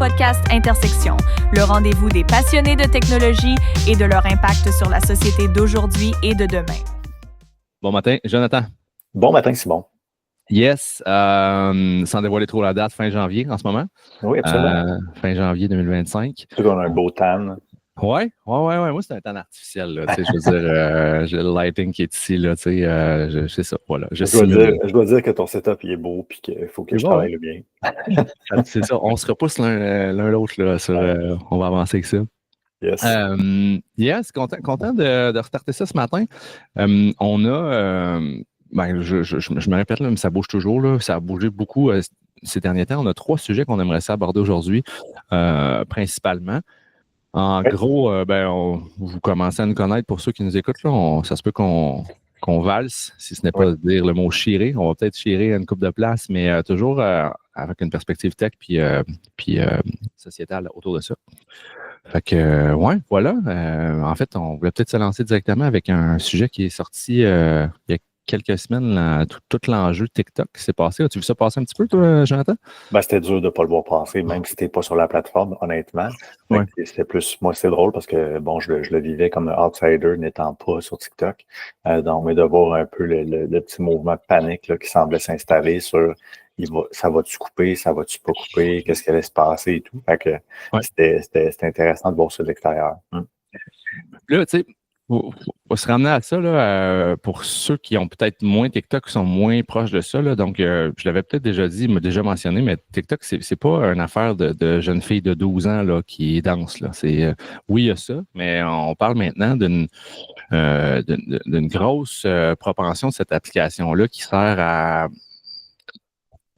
podcast Intersection, le rendez-vous des passionnés de technologie et de leur impact sur la société d'aujourd'hui et de demain. Bon matin, Jonathan. Bon matin, Simon. Yes, sans dévoiler trop la date, fin janvier en ce moment. Oui, absolument. Fin janvier 2025. Surtout qu'on a un beau tan. Ouais. Moi, c'est un tan artificiel. Là, je veux dire, j'ai le lighting qui est ici. Là, c'est ça. Voilà, je dois dire que ton setup il est beau et qu'il faut que je travaille le bien. C'est ça. On se repousse l'un l'autre. Là, on va avancer avec ça. Yes. Content de restarter ça ce matin. On a... je me répète, là, mais ça bouge toujours. Là. Ça a bougé beaucoup ces derniers temps. On a 3 sujets qu'on aimerait aborder aujourd'hui, principalement. En gros, vous commencez à nous connaître pour ceux qui nous écoutent. Là, ça se peut qu'on valse, si ce n'est pas de dire le mot chirer. On va peut-être chirer à une couple de places, mais toujours avec une perspective tech puis sociétale autour de ça. Fait que, voilà. En fait, on voulait peut-être se lancer directement avec un sujet qui est sorti il y a quelques semaines, là, tout l'enjeu TikTok qui s'est passé. As-tu vu ça passer un petit peu, toi, Jonathan? C'était dur de ne pas le voir passer, même si tu n'es pas sur la plateforme, honnêtement. C'était plus, moi, c'est drôle parce que, bon, je le vivais comme un outsider n'étant pas sur TikTok. Donc, mais de voir un peu le petit mouvement de panique là, qui semblait s'installer sur ça va-tu couper, ça va-tu pas couper, qu'est-ce qui allait se passer et tout. Fait que c'était intéressant de voir ça de l'extérieur. Là, tu sais, faut se ramener à ça là, pour ceux qui ont peut-être moins TikTok, qui sont moins proches de ça. Là, donc, je l'avais peut-être déjà mentionné, mais TikTok, c'est pas une affaire de jeune fille de 12 ans là, qui danse. Là. Oui, il y a ça, mais on parle maintenant d'une grosse propension de cette application-là qui sert à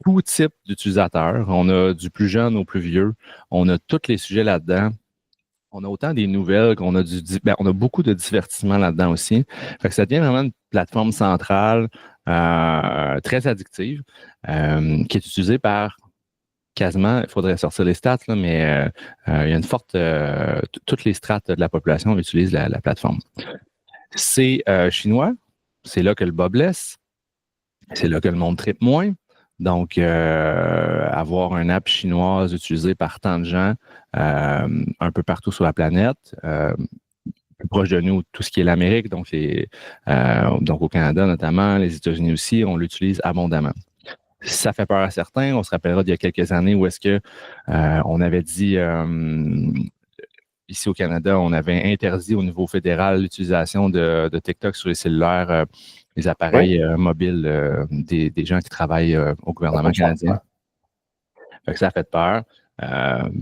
tout type d'utilisateurs. On a du plus jeune au plus vieux. On a tous les sujets là-dedans. On a autant des nouvelles qu'on a on a beaucoup de divertissement là-dedans aussi. Fait que ça devient vraiment une plateforme centrale très addictive qui est utilisée par quasiment, il faudrait sortir les stats, là, mais il y a une forte... toutes les strates de la population utilisent la plateforme. C'est chinois. C'est là que le bas blesse. C'est là que le monde trippe moins. Donc, avoir une app chinoise utilisée par tant de gens un peu partout sur la planète, plus proche de nous, tout ce qui est l'Amérique, donc au Canada notamment, les États-Unis aussi, on l'utilise abondamment. Ça fait peur à certains. On se rappellera d'il y a quelques années où est-ce que on avait dit ici au Canada, on avait interdit au niveau fédéral l'utilisation de TikTok sur les cellulaires, les appareils mobiles des gens qui travaillent au gouvernement canadien. Fait que ça a fait peur.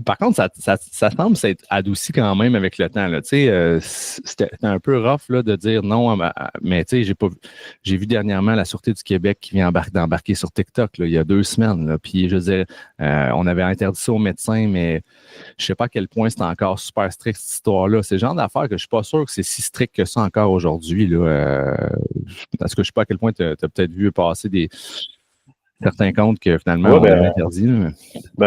Par contre, ça semble s'être adouci quand même avec le temps. Là. C'était un peu rough là, de dire non, mais j'ai vu dernièrement la Sûreté du Québec qui vient d'embarquer sur TikTok là, il y a 2 semaines. Là. Puis je veux dire, on avait interdit ça aux médecins, mais je ne sais pas à quel point c'est encore super strict cette histoire-là. C'est le genre d'affaire que je ne suis pas sûr que c'est si strict que ça encore aujourd'hui. Parce que je ne sais pas à quel point tu as peut-être vu passer certains comptes que finalement on avait interdit.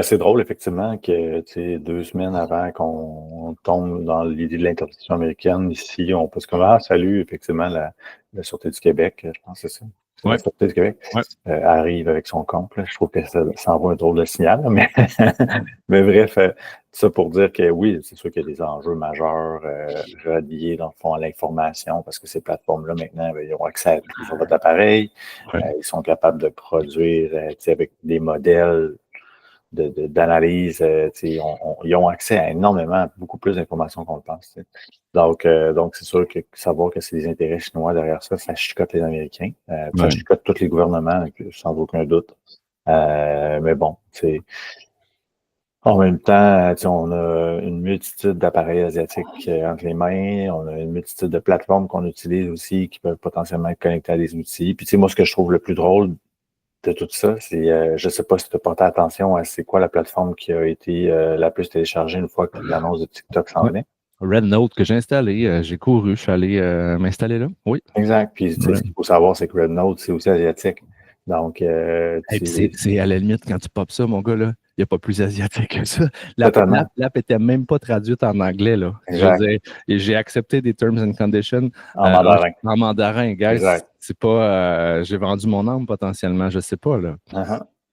C'est drôle, effectivement, que 2 semaines avant qu'on tombe dans l'idée de l'interdiction américaine, ici, on peut se dire salut, effectivement, la Sûreté du Québec, je pense que c'est ça. La Sûreté du Québec arrive avec son compte. Là. Je trouve que ça envoie un drôle de signal, mais, mais bref, ça pour dire que oui, c'est sûr qu'il y a des enjeux majeurs reliés, dans le fond, à l'information, parce que ces plateformes-là, maintenant, ils ont accès à tout sur votre appareil. Ils sont capables de produire avec des modèles d'analyse. Ils ont accès à beaucoup plus d'informations qu'on le pense. T'sais. Donc, c'est sûr que savoir que c'est des intérêts chinois derrière ça, ça chicote les Américains. Ça chicote tous les gouvernements, sans aucun doute. Mais bon, en même temps, on a une multitude d'appareils asiatiques entre les mains. On a une multitude de plateformes qu'on utilise aussi qui peuvent potentiellement être connectées à des outils. Puis, moi, ce que je trouve le plus drôle de tout ça, c'est, je ne sais pas si tu as porté attention à c'est quoi la plateforme qui a été la plus téléchargée une fois que l'annonce de TikTok s'en venait. Red Note que j'ai installé, j'ai couru, je suis allé m'installer là. Oui. Exact. Puis, ce qu'il faut savoir, c'est que Red Note, c'est aussi asiatique. Donc, c'est à la limite, quand tu popes ça, mon gars, là, il n'y a pas plus asiatique que ça. L'app n'était même pas traduite en anglais. Là. Je veux dire, j'ai accepté des terms and conditions en mandarin. Guys, c'est pas j'ai vendu mon âme potentiellement, je sais pas. Là.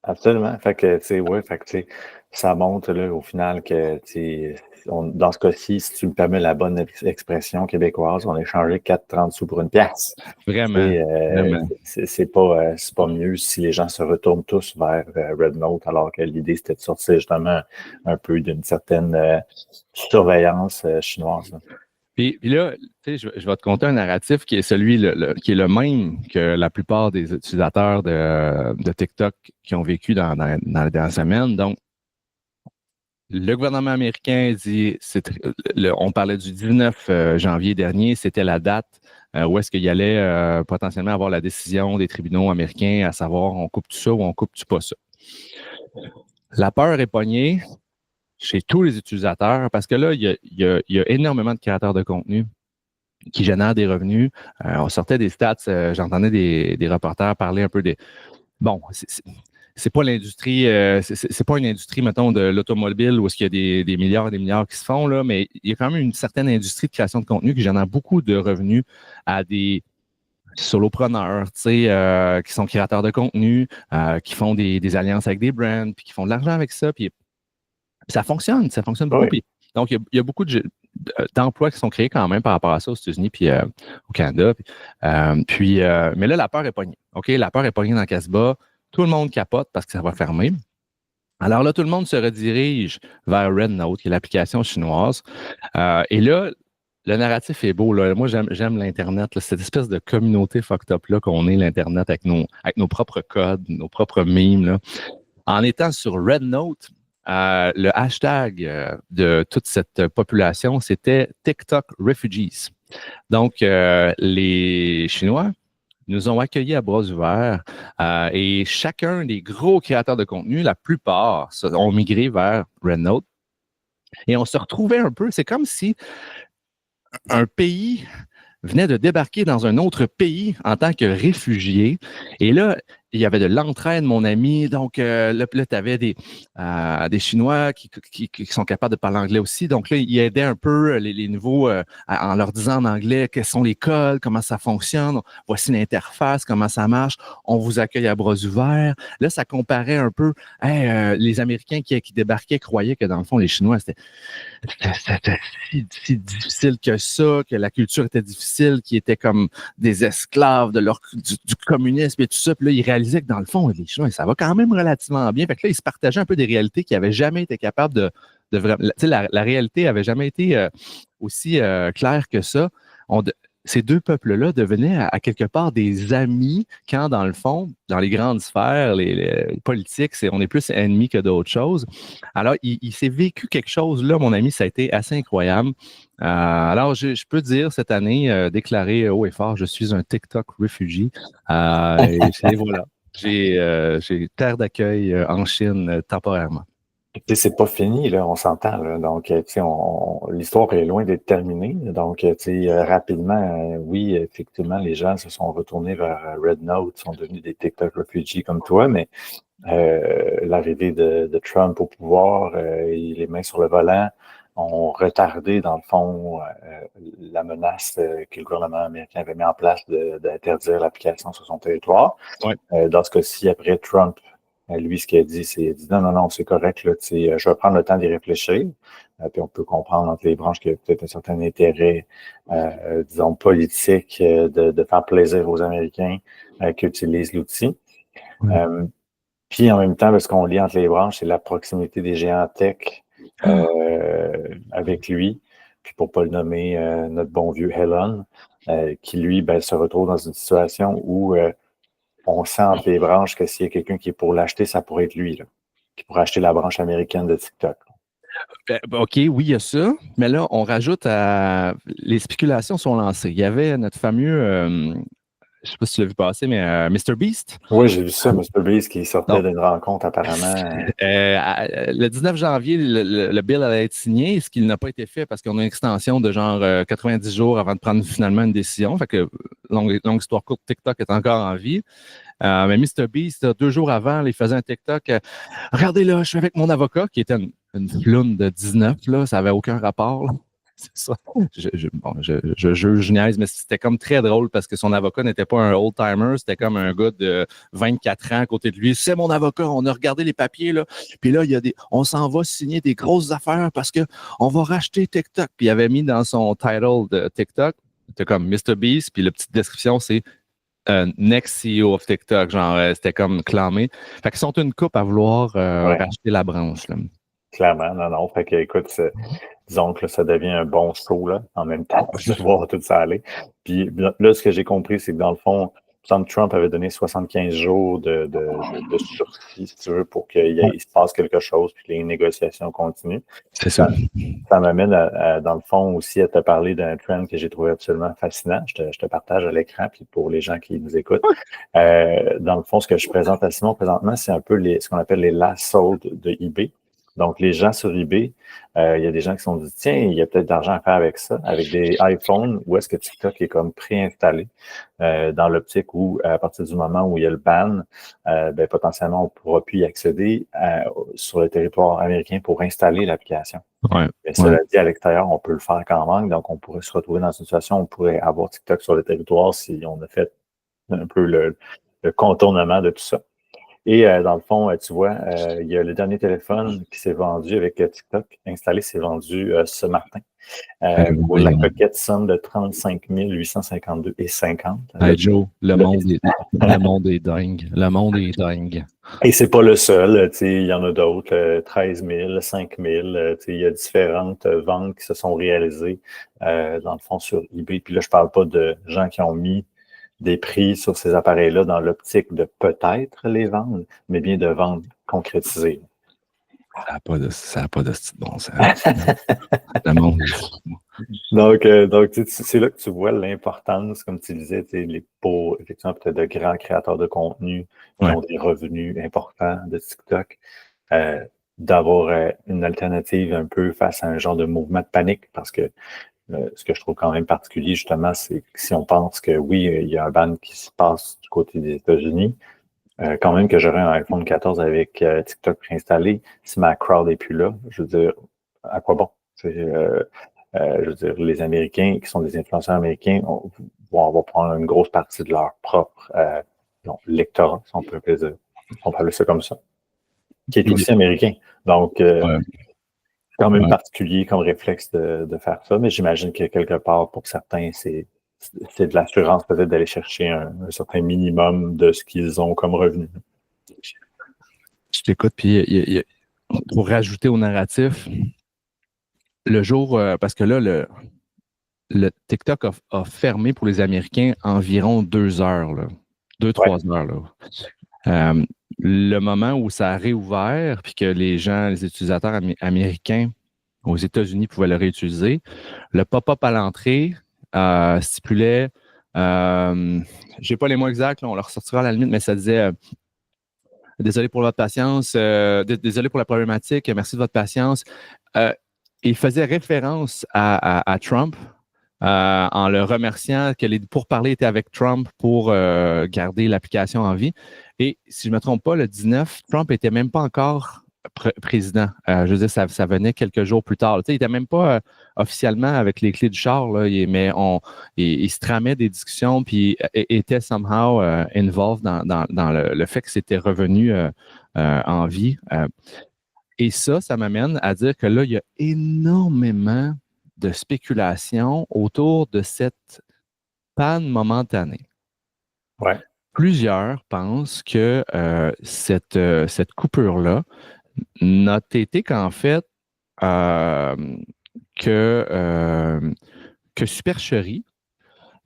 Absolument. Fait que, ça montre là, au final que dans ce cas-ci, si tu me permets la bonne expression québécoise, on a échangé 4,30 sous pour une pièce. Vraiment, vraiment. C'est pas mieux si les gens se retournent tous vers Red Note, alors que l'idée, c'était de sortir justement un peu d'une certaine surveillance chinoise. Puis là, tu sais, je vais te conter un narratif qui est celui qui est le même que la plupart des utilisateurs de TikTok qui ont vécu dans les dernières semaines. Donc, le gouvernement américain dit, on parlait du 19 janvier dernier, c'était la date où est-ce qu'il y allait potentiellement avoir la décision des tribunaux américains à savoir on coupe tout ça ou on coupe-tu pas ça. La peur est pognée chez tous les utilisateurs parce que là, il y a énormément de créateurs de contenu qui génèrent des revenus. On sortait des stats, j'entendais des reporters parler un peu des... Bon, c'est pas l'industrie, c'est pas une industrie, mettons, de l'automobile où est-ce qu'il y a des milliards et des milliards qui se font, là, mais il y a quand même une certaine industrie de création de contenu qui génère beaucoup de revenus à des solopreneurs, tu sais, qui sont créateurs de contenu, qui font des alliances avec des brands, puis qui font de l'argent avec ça, puis ça fonctionne beaucoup. Oui. Puis, donc, il y a beaucoup d'emplois qui sont créés quand même par rapport à ça aux États-Unis puis au Canada. Mais là, la peur est pognée. OK, la peur est pognée dans le Casbah. Tout le monde capote parce que ça va fermer. Alors là, tout le monde se redirige vers RedNote, qui est l'application chinoise. Et là, le narratif est beau. Là. Moi, j'aime l'Internet, là, cette espèce de communauté fucked up là qu'on est, l'Internet, avec nos propres codes, nos propres memes. Là. En étant sur RedNote, le hashtag de toute cette population, c'était TikTok Refugees. Donc, les Chinois nous ont accueillis à bras ouverts et chacun des gros créateurs de contenu, la plupart, ont migré vers RedNote. Et on se retrouvait un peu, c'est comme si un pays venait de débarquer dans un autre pays en tant que réfugié. Et là, il y avait de l'entraide, mon ami. Donc, là tu avais des Chinois qui sont capables de parler anglais aussi. Donc là, ils aidaient un peu les nouveaux en leur disant en anglais quels sont les codes, comment ça fonctionne. Voici l'interface, comment ça marche. On vous accueille à bras ouverts. Là, ça comparait un peu. Les Américains qui débarquaient croyaient que dans le fond, les Chinois, c'était si difficile que ça, que la culture était difficile, qu'ils étaient comme des esclaves du communisme et tout ça. Puis là, ils réalisaient que dans le fond, les Chinois, ça va quand même relativement bien. Fait que là, ils se partageaient un peu des réalités qu'ils n'avaient jamais été capables de vraiment... Tu sais, la réalité n'avait jamais été aussi claire que ça. Ces deux peuples-là devenaient à quelque part des amis quand, dans le fond, dans les grandes sphères, les politiques, on est plus ennemis que d'autres choses. Alors, il s'est vécu quelque chose là, mon ami, ça a été assez incroyable. Alors, je peux dire cette année, déclaré haut et fort, je suis un TikTok réfugié. Et voilà, j'ai terre d'accueil en Chine temporairement. C'est pas fini, là, on s'entend. Là. Donc, l'histoire est loin d'être terminée. Donc, rapidement, oui, effectivement, les gens se sont retournés vers RedNote, sont devenus des TikTok refugees comme toi, mais l'arrivée de Trump au pouvoir et les mains sur le volant ont retardé, dans le fond, la menace que le gouvernement américain avait mis en place d'interdire l'application sur son territoire. Ouais. Dans ce cas-ci, après Trump, lui, ce qu'il a dit, c'est non, c'est correct, là, je vais prendre le temps d'y réfléchir. Puis on peut comprendre entre les branches qu'il y a peut-être un certain intérêt, disons, politique de faire plaisir aux Américains qui utilisent l'outil. Puis en même temps, ce qu'on lit entre les branches, c'est la proximité des géants tech avec lui. Puis pour pas le nommer, notre bon vieux Elon, qui lui, se retrouve dans une situation où on sent entre les branches que s'il y a quelqu'un qui est pour l'acheter, ça pourrait être lui, là, qui pourrait acheter la branche américaine de TikTok. OK, oui, il y a ça, mais là, on rajoute les spéculations sont lancées. Il y avait notre fameux, je ne sais pas si tu l'as vu passer, mais MrBeast. Oui, j'ai vu ça, MrBeast qui sortait d'une rencontre apparemment. Le 19 janvier, le bill allait être signé, ce qui n'a pas été fait parce qu'on a une extension de genre 90 jours avant de prendre finalement une décision. Fait que, longue histoire courte, TikTok est encore en vie. Mais MrBeast, 2 jours avant, il faisait un TikTok. Regardez là, je suis avec mon avocat, qui était une floune de 19, là, ça n'avait aucun rapport. Là. c'est ça. Je niaise, mais c'était comme très drôle parce que son avocat n'était pas un old-timer, c'était comme un gars de 24 ans à côté de lui. C'est mon avocat, on a regardé les papiers, là. Puis là, on s'en va signer des grosses affaires parce que on va racheter TikTok. Puis il avait mis dans son title de TikTok, c'était comme Mr. Beast, puis la petite description, c'est Next CEO of TikTok, genre, c'était comme clamé. Fait qu'ils sont une coupe à vouloir racheter la branche, là. Clairement, non. Fait que, écoute, disons que là, ça devient un bon show, là, en même temps, de voir tout ça aller. Puis là, ce que j'ai compris, c'est que dans le fond, Trump avait donné 75 jours de sursis, si tu veux, pour qu'il se passe quelque chose, puis que les négociations continuent. C'est ça. Ça m'amène, dans le fond, aussi à te parler d'un trend que j'ai trouvé absolument fascinant. Je te partage à l'écran, puis pour les gens qui nous écoutent. Dans le fond, ce que je présente à Simon présentement, c'est un peu ce qu'on appelle les last sold de eBay. Donc, les gens sur eBay, il y a des gens qui se sont dit, tiens, il y a peut-être d'argent à faire avec ça, avec des iPhones, où est-ce que TikTok est comme préinstallé dans l'optique où, à partir du moment où il y a le ban, potentiellement, on ne pourra plus y accéder sur le territoire américain pour installer l'application. Ouais, mais cela dit, à l'extérieur, on peut le faire quand même. Donc, on pourrait se retrouver dans une situation où on pourrait avoir TikTok sur le territoire si on a fait un peu le contournement de tout ça. Et dans le fond, tu vois, il y a le dernier téléphone qui s'est vendu avec TikTok installé, s'est vendu ce matin pour la coquette somme de 35 852,50. Hey Joe, le monde est dingue. Le monde est dingue. Et c'est pas le seul, il y en a d'autres, 13 000, 5 000, il y a différentes ventes qui se sont réalisées dans le fond sur eBay. Puis là, je parle pas de gens qui ont mis des prix sur ces appareils-là dans l'optique de peut-être les vendre, mais bien de vendre concrétisées. Ça n'a pas de bon sens. Donc, c'est là que tu vois l'importance, comme tu disais, pour effectivement peut-être de grands créateurs de contenu qui ont des revenus importants de TikTok, d'avoir une alternative un peu face à un genre de mouvement de panique, parce que ce que je trouve quand même particulier, justement, c'est que si on pense que oui, il y a un ban qui se passe du côté des États-Unis, quand même que j'aurais un iPhone 14 avec TikTok préinstallé, si ma crowd n'est plus là, je veux dire, à quoi bon? Je veux dire, les Américains qui sont des influenceurs américains vont avoir prendre une grosse partie de leur propre lectorat, si on peut appeler ça comme ça, qui est aussi américain. Donc, quand même particulier comme réflexe de faire ça, mais j'imagine que quelque part, pour certains, c'est de l'assurance peut-être d'aller chercher un certain minimum de ce qu'ils ont comme revenu. Je t'écoute, puis pour rajouter au narratif, le jour, parce que là, le TikTok a fermé pour les Américains environ 2 heures, 2-3 heures. Là. Le moment où ça a réouvert, puis que les utilisateurs américains aux États-Unis pouvaient le réutiliser, le pop-up à l'entrée stipulait, j'ai pas les mots exacts, là, on le ressortira à la limite, mais ça disait désolé pour votre patience, désolé pour la problématique, merci de votre patience. Il faisait référence à Trump en le remerciant que les pourparlers étaient avec Trump pour garder l'application en vie. Et si je ne me trompe pas, le 19, Trump n'était même pas encore président. Je veux dire, ça venait quelques jours plus tard. Il n'était même pas officiellement avec les clés du char, là, mais il se tramait des discussions puis était somehow involved dans le fait que c'était revenu en vie. Et ça m'amène à dire que là, il y a énormément de spéculation autour de cette panne momentanée. Ouais. Plusieurs pensent que cette coupure-là n'a été qu'en fait que supercherie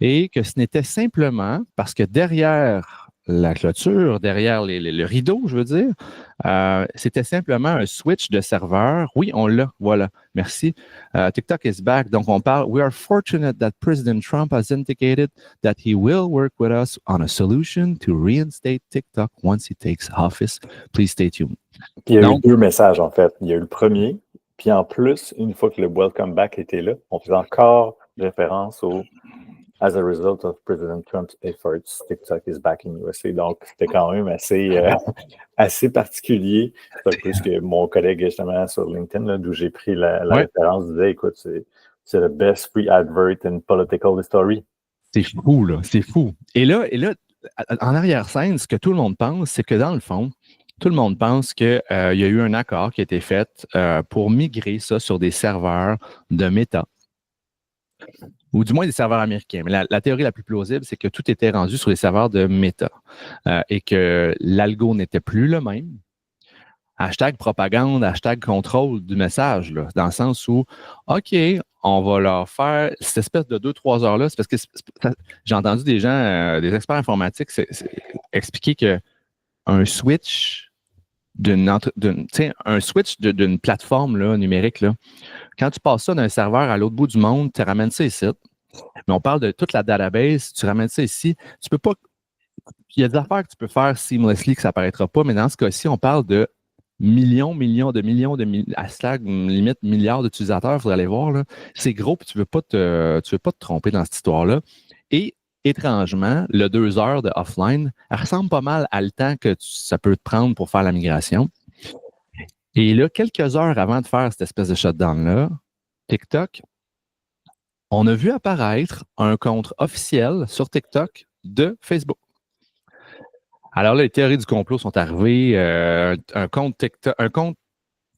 et que ce n'était simplement parce que derrière la clôture, derrière le rideau, je veux dire, c'était simplement un switch de serveur. Oui, on l'a, voilà, merci. TikTok is back. Donc, on parle, we are fortunate that President Trump has indicated that he will work with us on a solution to reinstate TikTok once he takes office. Please stay tuned. Puis il y a eu 2 messages, en fait. Il y a eu le premier, puis en plus, une fois que le Welcome Back était là, on faisait encore référence au As a result of President Trump's efforts, TikTok is back in USA. Donc, c'était quand même assez particulier. C'est un peu ce que mon collègue, justement, sur LinkedIn, là, d'où j'ai pris la référence, disait, écoute, c'est le best free advert in political history. C'est fou, là. C'est fou. Et là, en arrière-scène, ce que tout le monde pense, c'est que dans le fond, tout le monde pense qu'il y a eu un accord qui a été fait pour migrer ça sur des serveurs de Meta, ou du moins des serveurs américains. Mais la théorie la plus plausible, c'est que tout était rendu sur les serveurs de Meta et que l'algo n'était plus le même. Hashtag propagande, hashtag contrôle du message, là, dans le sens où, OK, on va leur faire cette espèce de 2-3 heures-là. C'est parce que j'ai entendu des gens, des experts informatiques, expliquer qu'un switch d'une plateforme là, numérique, là, quand tu passes ça d'un serveur à l'autre bout du monde, tu ramènes ça ici. Mais on parle de toute la database, tu ramènes ça ici. Tu peux pas. Il y a des affaires que tu peux faire seamlessly que ça apparaîtra pas, mais dans ce cas-ci, on parle de millions, hashtag limite milliards d'utilisateurs, il faudrait aller voir. Là. C'est gros, puis tu veux pas te tromper dans cette histoire-là. Et étrangement, le 2 heures de offline, elle ressemble pas mal à le temps que ça peut te prendre pour faire la migration. Et là, quelques heures avant de faire cette espèce de shutdown-là, TikTok, on a vu apparaître un compte officiel sur TikTok de Facebook. Alors là, les théories du complot sont arrivées. Un compte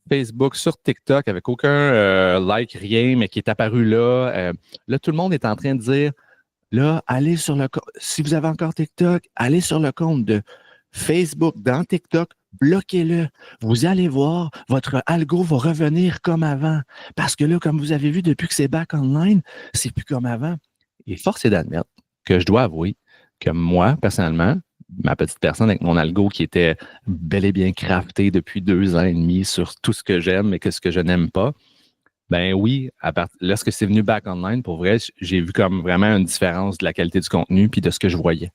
Facebook sur TikTok avec aucun like, rien, mais qui est apparu là. Là, tout le monde est en train de dire, là, allez sur le compte, si vous avez encore TikTok, allez sur le compte de Facebook dans TikTok, bloquez-le. Vous allez voir, votre algo va revenir comme avant. Parce que là, comme vous avez vu, depuis que c'est back online, c'est plus comme avant. Et force est d'admettre que je dois avouer que moi, personnellement, ma petite personne avec mon algo qui était bel et bien crafté depuis 2 ans et demi sur tout ce que j'aime et que ce que je n'aime pas, ben oui, lorsque c'est venu back online, pour vrai, j'ai vu comme vraiment une différence de la qualité du contenu puis de ce que je voyais.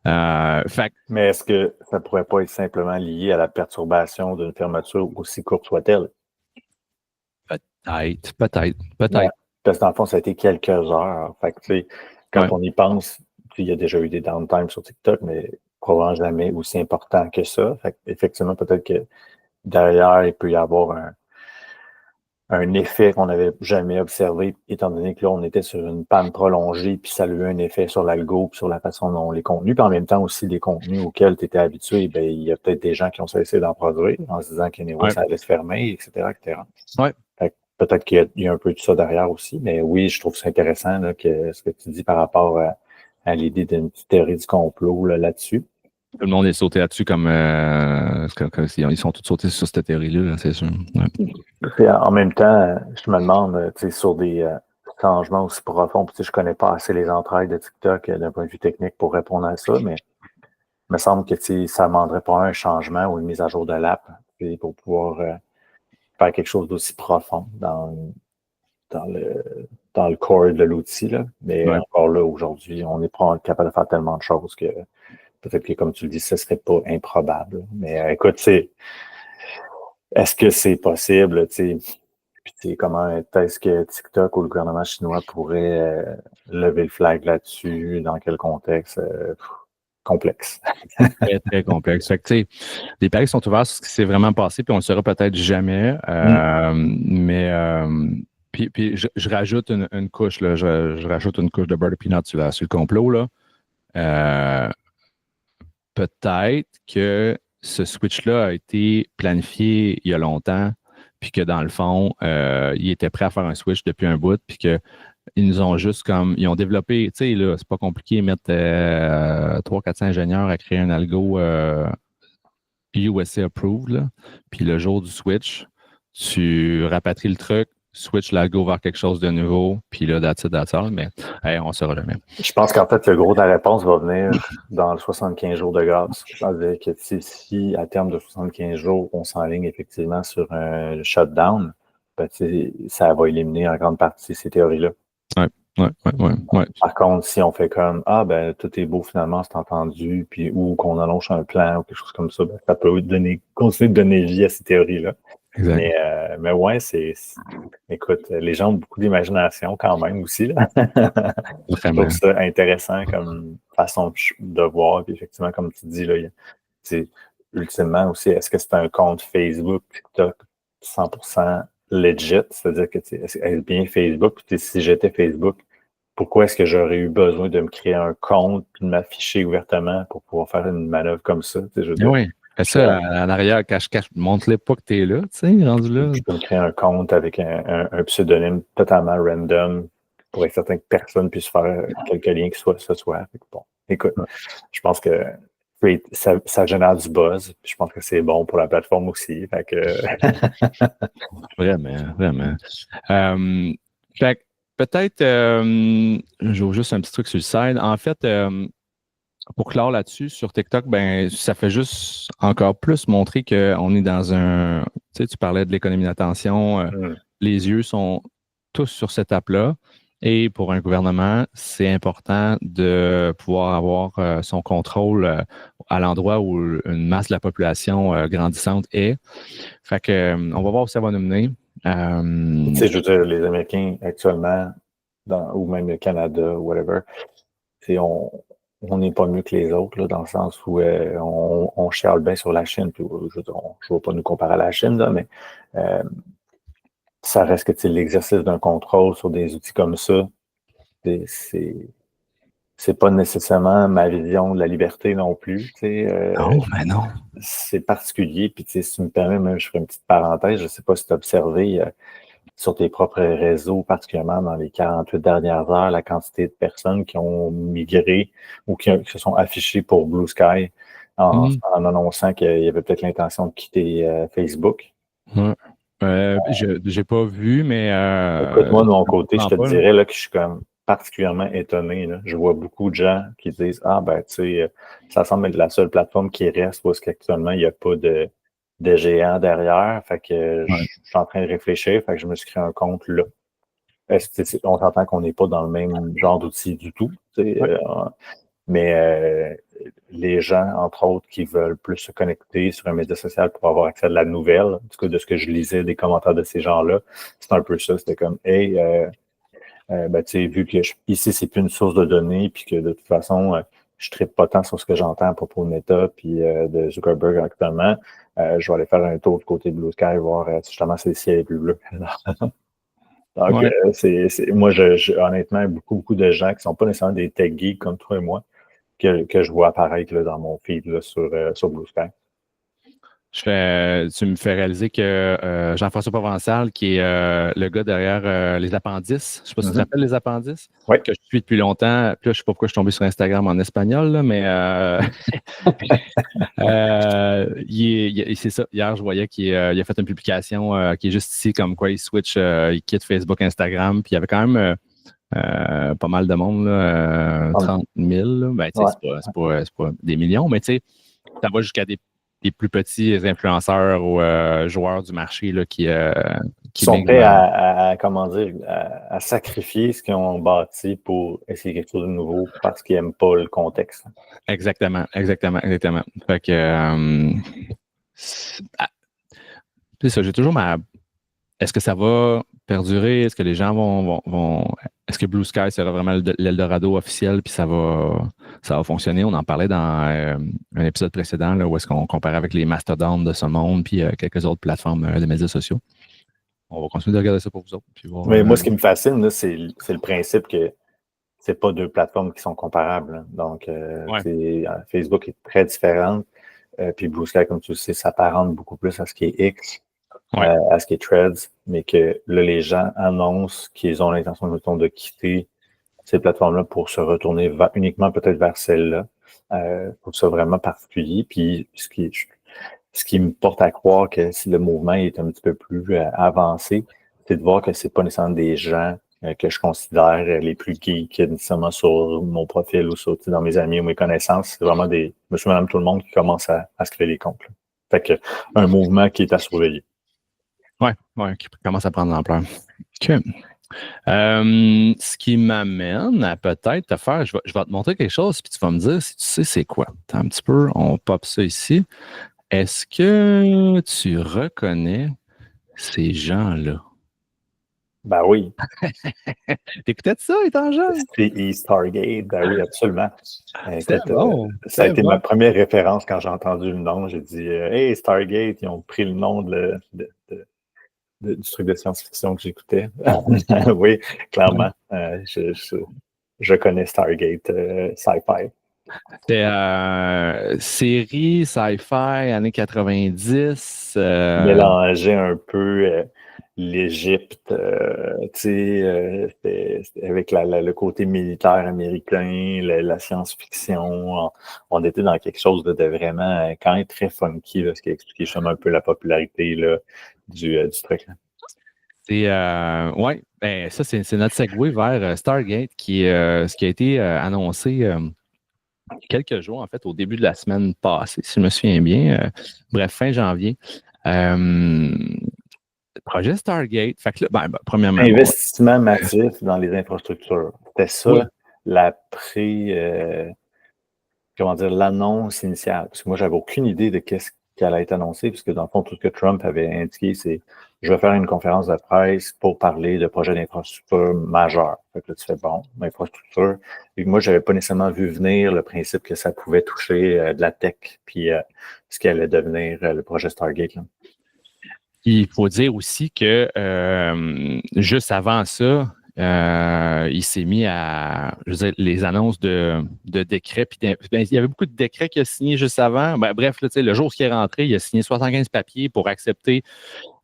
Mais est-ce que ça pourrait pas être simplement lié à la perturbation d'une fermeture aussi courte soit-elle? Peut-être. Ouais, parce que dans le fond, ça a été quelques heures. Fait que, tu sais, quand on y pense, il y a déjà eu des downtime sur TikTok, mais probablement jamais aussi important que ça. Fait effectivement, peut-être que derrière, il peut y avoir un effet qu'on n'avait jamais observé, étant donné que là, on était sur une panne prolongée, puis ça a eu un effet sur l'algo, puis sur la façon dont les contenus, puis en même temps aussi des contenus auxquels tu étais habitué, ben il y a peut-être des gens qui ont cessé d'en produire en se disant qu'anyway, ça allait se fermer, etc., etc. Ouais. Peut-être qu'il y a un peu de ça derrière aussi, mais oui, je trouve ça intéressant là, que ce que tu dis par rapport à l'idée d'une petite théorie du complot là-dessus. Tout le monde est sauté là-dessus comme ils sont tous sautés sur cette théorie-là, c'est sûr. Ouais. En même temps, je me demande, sur des changements aussi profonds, je connais pas assez les entrailles de TikTok d'un point de vue technique pour répondre à ça, mais il me semble que ça ne demanderait pas un changement ou une mise à jour de l'app pour pouvoir faire quelque chose d'aussi profond dans le core de l'outil. Là. Mais encore là, aujourd'hui, on n'est pas capable de faire tellement de choses que peut-être que, comme tu le dis, ce ne serait pas improbable. Mais écoute, est-ce que c'est possible? Puis comment est-ce que TikTok ou le gouvernement chinois pourrait lever le flag là-dessus? Dans quel contexte? Complexe. Très, très complexe. Fait que, les paris sont ouverts sur ce qui s'est vraiment passé, puis on le saura peut-être jamais. Mais puis je rajoute une couche, là, je rajoute une couche de beurre de peanut sur le complot. Là. Peut-être que ce switch-là a été planifié il y a longtemps, puis que dans le fond, ils étaient prêts à faire un switch depuis un bout, puis qu'ils nous ont juste ils ont développé, tu sais, là, c'est pas compliqué, mettre 300-400 ingénieurs à créer un algo USA approved, là, puis le jour du switch, tu rapatries le truc, switch l'algo vers quelque chose de nouveau, puis là, that's all, mais on saura jamais. Je pense qu'en fait, le gros de la réponse va venir dans le 75 jours de grâce. C'est-à-dire que si, à terme de 75 jours, on s'enligne effectivement sur un shutdown, ben, ça va éliminer en grande partie ces théories-là. Ouais. Par contre, si on fait comme ben tout est beau finalement, c'est entendu, puis ou qu'on annonce un plan ou quelque chose comme ça, ben, ça peut continuer de donner vie à ces théories-là. Exact. Mais ouais, écoute, les gens ont beaucoup d'imagination quand même aussi. Là. Je trouve ça intéressant comme façon de voir. Puis effectivement, comme tu dis, là, ultimement aussi, est-ce que c'est un compte Facebook, TikTok 100% legit, c'est-à-dire que est bien Facebook, puis si j'étais Facebook, pourquoi est-ce que j'aurais eu besoin de me créer un compte puis de m'afficher ouvertement pour pouvoir faire une manœuvre comme ça? Je veux dire, Oui. Fais ça en arrière, cache-cache. Montre-les pas que t'es là, tu sais, rendu là. je peux me créer un compte avec un pseudonyme totalement random pour être certain que personne puisse faire quelques liens qui soient ce soir. Bon, écoute, je pense que ça génère du buzz. Je pense que c'est bon pour la plateforme aussi. Fait que... Vraiment, vraiment. Fait que peut-être, j'ai juste un petit truc sur le side. En fait, pour clore là-dessus, sur TikTok, ben, ça fait juste encore plus montrer qu'on est dans un. Tu sais, tu parlais de l'économie d'attention. Les yeux sont tous sur cette app-là. Et pour un gouvernement, c'est important de pouvoir avoir son contrôle à l'endroit où une masse de la population grandissante est. Fait que, on va voir où ça va nous mener. Tu sais, je veux dire, les Américains actuellement, ou même le Canada, whatever, on n'est pas mieux que les autres, là, dans le sens où on chiale bien sur la Chine. Puis, je ne vais pas nous comparer à la Chine, là, mais ça reste que l'exercice d'un contrôle sur des outils comme ça, c'est pas nécessairement ma vision de la liberté non plus. Non, mais non. C'est particulier. Puis, si tu me permets, même, je ferai une petite parenthèse. Je ne sais pas si tu as observé sur tes propres réseaux, particulièrement dans les 48 dernières heures, la quantité de personnes qui ont migré ou qui se sont affichées pour Blue Sky en annonçant qu'il y avait peut-être l'intention de quitter Facebook. J'ai pas vu, mais... Écoute, moi, de mon côté, je te dirais là, que je suis comme particulièrement étonné. Là. Je vois beaucoup de gens qui disent « Ah, ben, tu sais, ça semble être la seule plateforme qui reste parce qu'actuellement, il n'y a pas de géant derrière. » Fait que je suis en train de réfléchir. Fait que je me suis créé un compte là. On s'entend qu'on n'est pas dans le même genre d'outils du tout. Mais les gens, entre autres, qui veulent plus se connecter sur un média social pour avoir accès à de la nouvelle, en tout cas de ce que je lisais des commentaires de ces gens-là, c'est un peu ça. C'était comme, hey, ben, tu sais, vu que ici, c'est plus une source de données, puis que de toute façon, je ne tripe pas tant sur ce que j'entends à propos de Meta puis de Zuckerberg actuellement, je vais aller faire un tour du côté de Blue Sky, voir justement si le ciel est plus bleu. Donc, moi, honnêtement, beaucoup de gens qui ne sont pas nécessairement des tech geeks comme toi et moi, que je vois apparaître là, dans mon feed là, sur Blue Sky. Tu me fais réaliser que Jean-François Provençal, qui est le gars derrière les appendices, je ne sais pas si tu te rappelles les appendices, que je suis depuis longtemps. Puis là, je ne sais pas pourquoi je suis tombé sur Instagram en espagnol, là, mais c'est ça. Hier, je voyais qu'il a fait une publication qui est juste ici, comme quoi il switch, il quitte Facebook, Instagram, puis il y avait quand même pas mal de monde, là, 30 000. Là. Ben, c'est pas des millions, mais tu sais, ça va jusqu'à des plus petits influenceurs ou joueurs du marché là, qui sont prêts à sacrifier ce qu'ils ont bâti pour essayer quelque chose de nouveau parce qu'ils n'aiment pas le contexte. Exactement. Fait que c'est ça, j'ai toujours est-ce que ça va perdurer? Est-ce que les gens vont... Est-ce que Blue Sky sera vraiment l'Eldorado officiel puis ça va fonctionner? On en parlait dans un épisode précédent là, où est-ce qu'on comparait avec les mastodontes de ce monde puis quelques autres plateformes de médias sociaux. On va continuer de regarder ça pour vous autres. Puis voir, mais moi, ce qui me fascine, là, c'est le principe que c'est pas deux plateformes qui sont comparables. Hein. Donc, Facebook est très différente. Puis Blue Sky, comme tu le sais, s'apparente beaucoup plus à ce qui est X. À ce qui est Threads, mais que là, les gens annoncent qu'ils ont l'intention de quitter ces plateformes-là pour se retourner uniquement peut-être vers celle-là. Pour ça vraiment particulier. Puis ce qui me porte à croire que si le mouvement est un petit peu plus avancé, c'est de voir que c'est pas nécessairement des gens que je considère les plus geeks nécessairement sur mon profil ou sur dans mes amis ou mes connaissances. C'est vraiment des monsieur, madame, tout le monde qui commence à se créer des comptes. Là. Fait que un mouvement qui est à surveiller. Oui, qui commence à prendre l'ampleur. OK. Ce qui m'amène à peut-être te faire, je vais te montrer quelque chose, puis tu vas me dire si tu sais c'est quoi. Attends un petit peu, on pop ça ici. Est-ce que tu reconnais ces gens-là? Ben oui. T'écoutais ça étant jeune? C'est Stargate, ben oui, absolument. Bon, ça a été ma première référence quand j'ai entendu le nom. J'ai dit Hey, Stargate, ils ont pris le nom de du truc de science-fiction que j'écoutais. Oui, clairement. Je connais Stargate Sci-Fi. C'est série sci-fi années 90. Mélanger un peu l'Égypte, c'était avec le côté militaire américain, la science-fiction. On était dans quelque chose de vraiment quand même très funky, là, ce qui explique justement un peu la popularité là, du truc. Ouais, ben, ça, c'est notre segue vers Stargate, ce qui a été annoncé quelques jours, en fait, au début de la semaine passée, si je me souviens bien. Bref, fin janvier. Projet Stargate. Fait que là, premièrement. Investissement massif dans les infrastructures. C'était ça, Oui. l'annonce initiale. Parce que moi, j'avais aucune idée de qu'est-ce qui allait être annoncé, puisque dans le fond, tout ce que Trump avait indiqué, c'est je vais faire une conférence de presse pour parler de projets d'infrastructure majeurs. Fait que là, tu fais bon, infrastructure. Et moi, je n'avais pas nécessairement vu venir le principe que ça pouvait toucher de la tech, puis ce qui allait devenir le projet Stargate. Là. Il faut dire aussi que juste avant ça, il s'est mis à, je veux dire, les annonces de décrets. Puis il y avait beaucoup de décrets qu'il a signés juste avant. Bref, là, le jour où il est rentré, il a signé 75 papiers pour accepter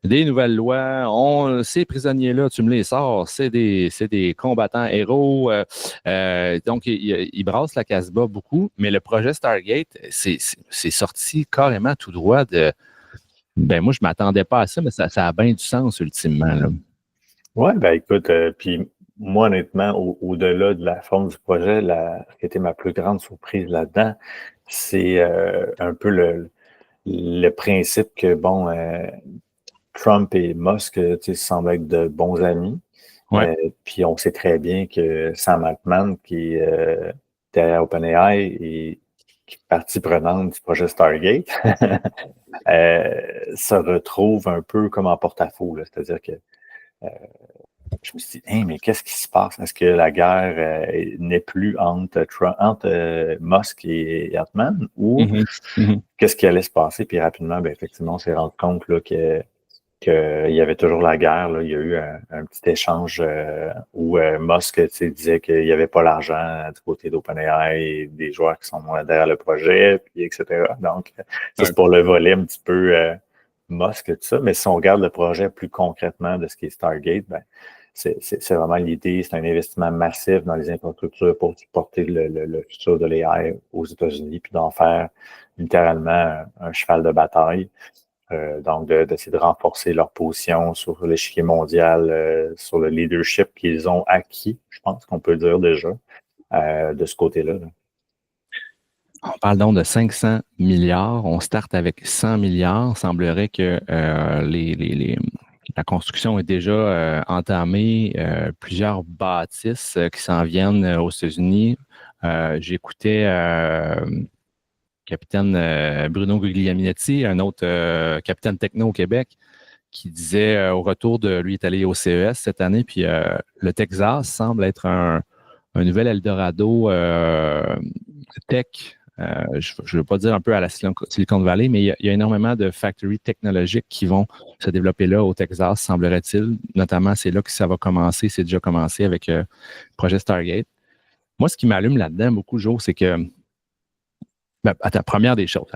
des nouvelles lois. Ces prisonniers-là, tu me les sors, c'est des combattants héros. Donc, il brasse la Casbah beaucoup. Mais le projet Stargate, c'est sorti carrément tout droit de... Ben moi, je ne m'attendais pas à ça, mais ça a bien du sens ultimement. Oui, ben écoute, puis moi, honnêtement, au-delà de la forme du projet, ce qui était ma plus grande surprise là-dedans, c'est un peu le principe que, bon, Trump et Musk semblent être de bons amis. Ouais. Puis on sait très bien que Sam Altman, qui est derrière OpenAI et qui est partie prenante du projet Stargate, se retrouve un peu comme en porte-à-faux. C'est-à-dire que je me suis dit, hey, mais qu'est-ce qui se passe? Est-ce que la guerre n'est plus entre Musk et Altman ou qu'est-ce qui allait se passer? Puis rapidement, ben, effectivement, on s'est rendu compte là, qu'il y avait toujours la guerre. Là. Il y a eu un petit échange où Musk disait qu'il n'y avait pas l'argent du côté d'OpenAI et des joueurs qui sont derrière le projet, puis etc. Donc, ça, c'est pour le volet un petit peu Musk, tout ça. Mais si on regarde le projet plus concrètement de ce qui est Stargate, ben, c'est vraiment l'idée, c'est un investissement massif dans les infrastructures pour supporter le futur de l'AI aux États-Unis, puis d'en faire littéralement un cheval de bataille. Donc, d'essayer de renforcer leur position sur l'échiquier mondial, sur le leadership qu'ils ont acquis, je pense qu'on peut dire déjà, de ce côté-là. Là. On parle donc de 500 milliards. On starte avec 100 milliards. Il semblerait que la construction est déjà entamée. Plusieurs bâtisses qui s'en viennent aux États-Unis. J'écoutais capitaine Bruno Guglielminetti, un autre capitaine techno au Québec, qui disait au retour lui est allé au CES cette année, puis le Texas semble être un nouvel Eldorado tech. Je ne veux pas dire un peu à la Silicon Valley, mais il y a énormément de factories technologiques qui vont se développer là au Texas, semblerait-il. Notamment, c'est là que ça va commencer. C'est déjà commencé avec le projet Stargate. Moi, ce qui m'allume là-dedans beaucoup, Joe, c'est que première des choses,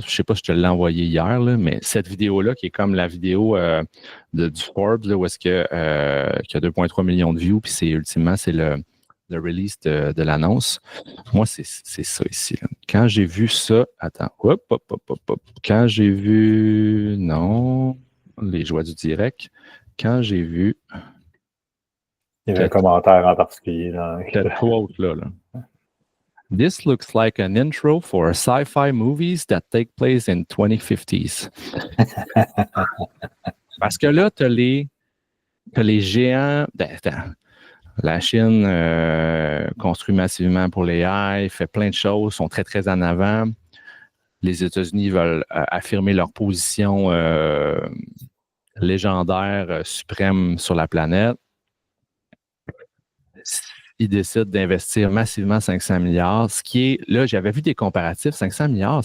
je ne sais pas si je te l'ai envoyé hier, là, mais cette vidéo-là, qui est comme la vidéo du Forbes, là, où est-ce qui a 2,3 millions de views, puis ultimement, c'est le release de l'annonce. Moi, c'est ça ici. Là. Quand j'ai vu ça, quand j'ai vu, non, les joies du direct, quand j'ai vu... Il y avait un commentaire en particulier. Cette quote-là, là. This looks like an intro for sci-fi movies that take place in 2050s. Parce que là, tu as les géants. La Chine construit massivement pour l'AI, fait plein de choses, sont très, très en avant. Les États-Unis veulent affirmer leur position légendaire, suprême sur la planète. Ils décident d'investir massivement 500 milliards, ce qui est, là, j'avais vu des comparatifs, 500 milliards,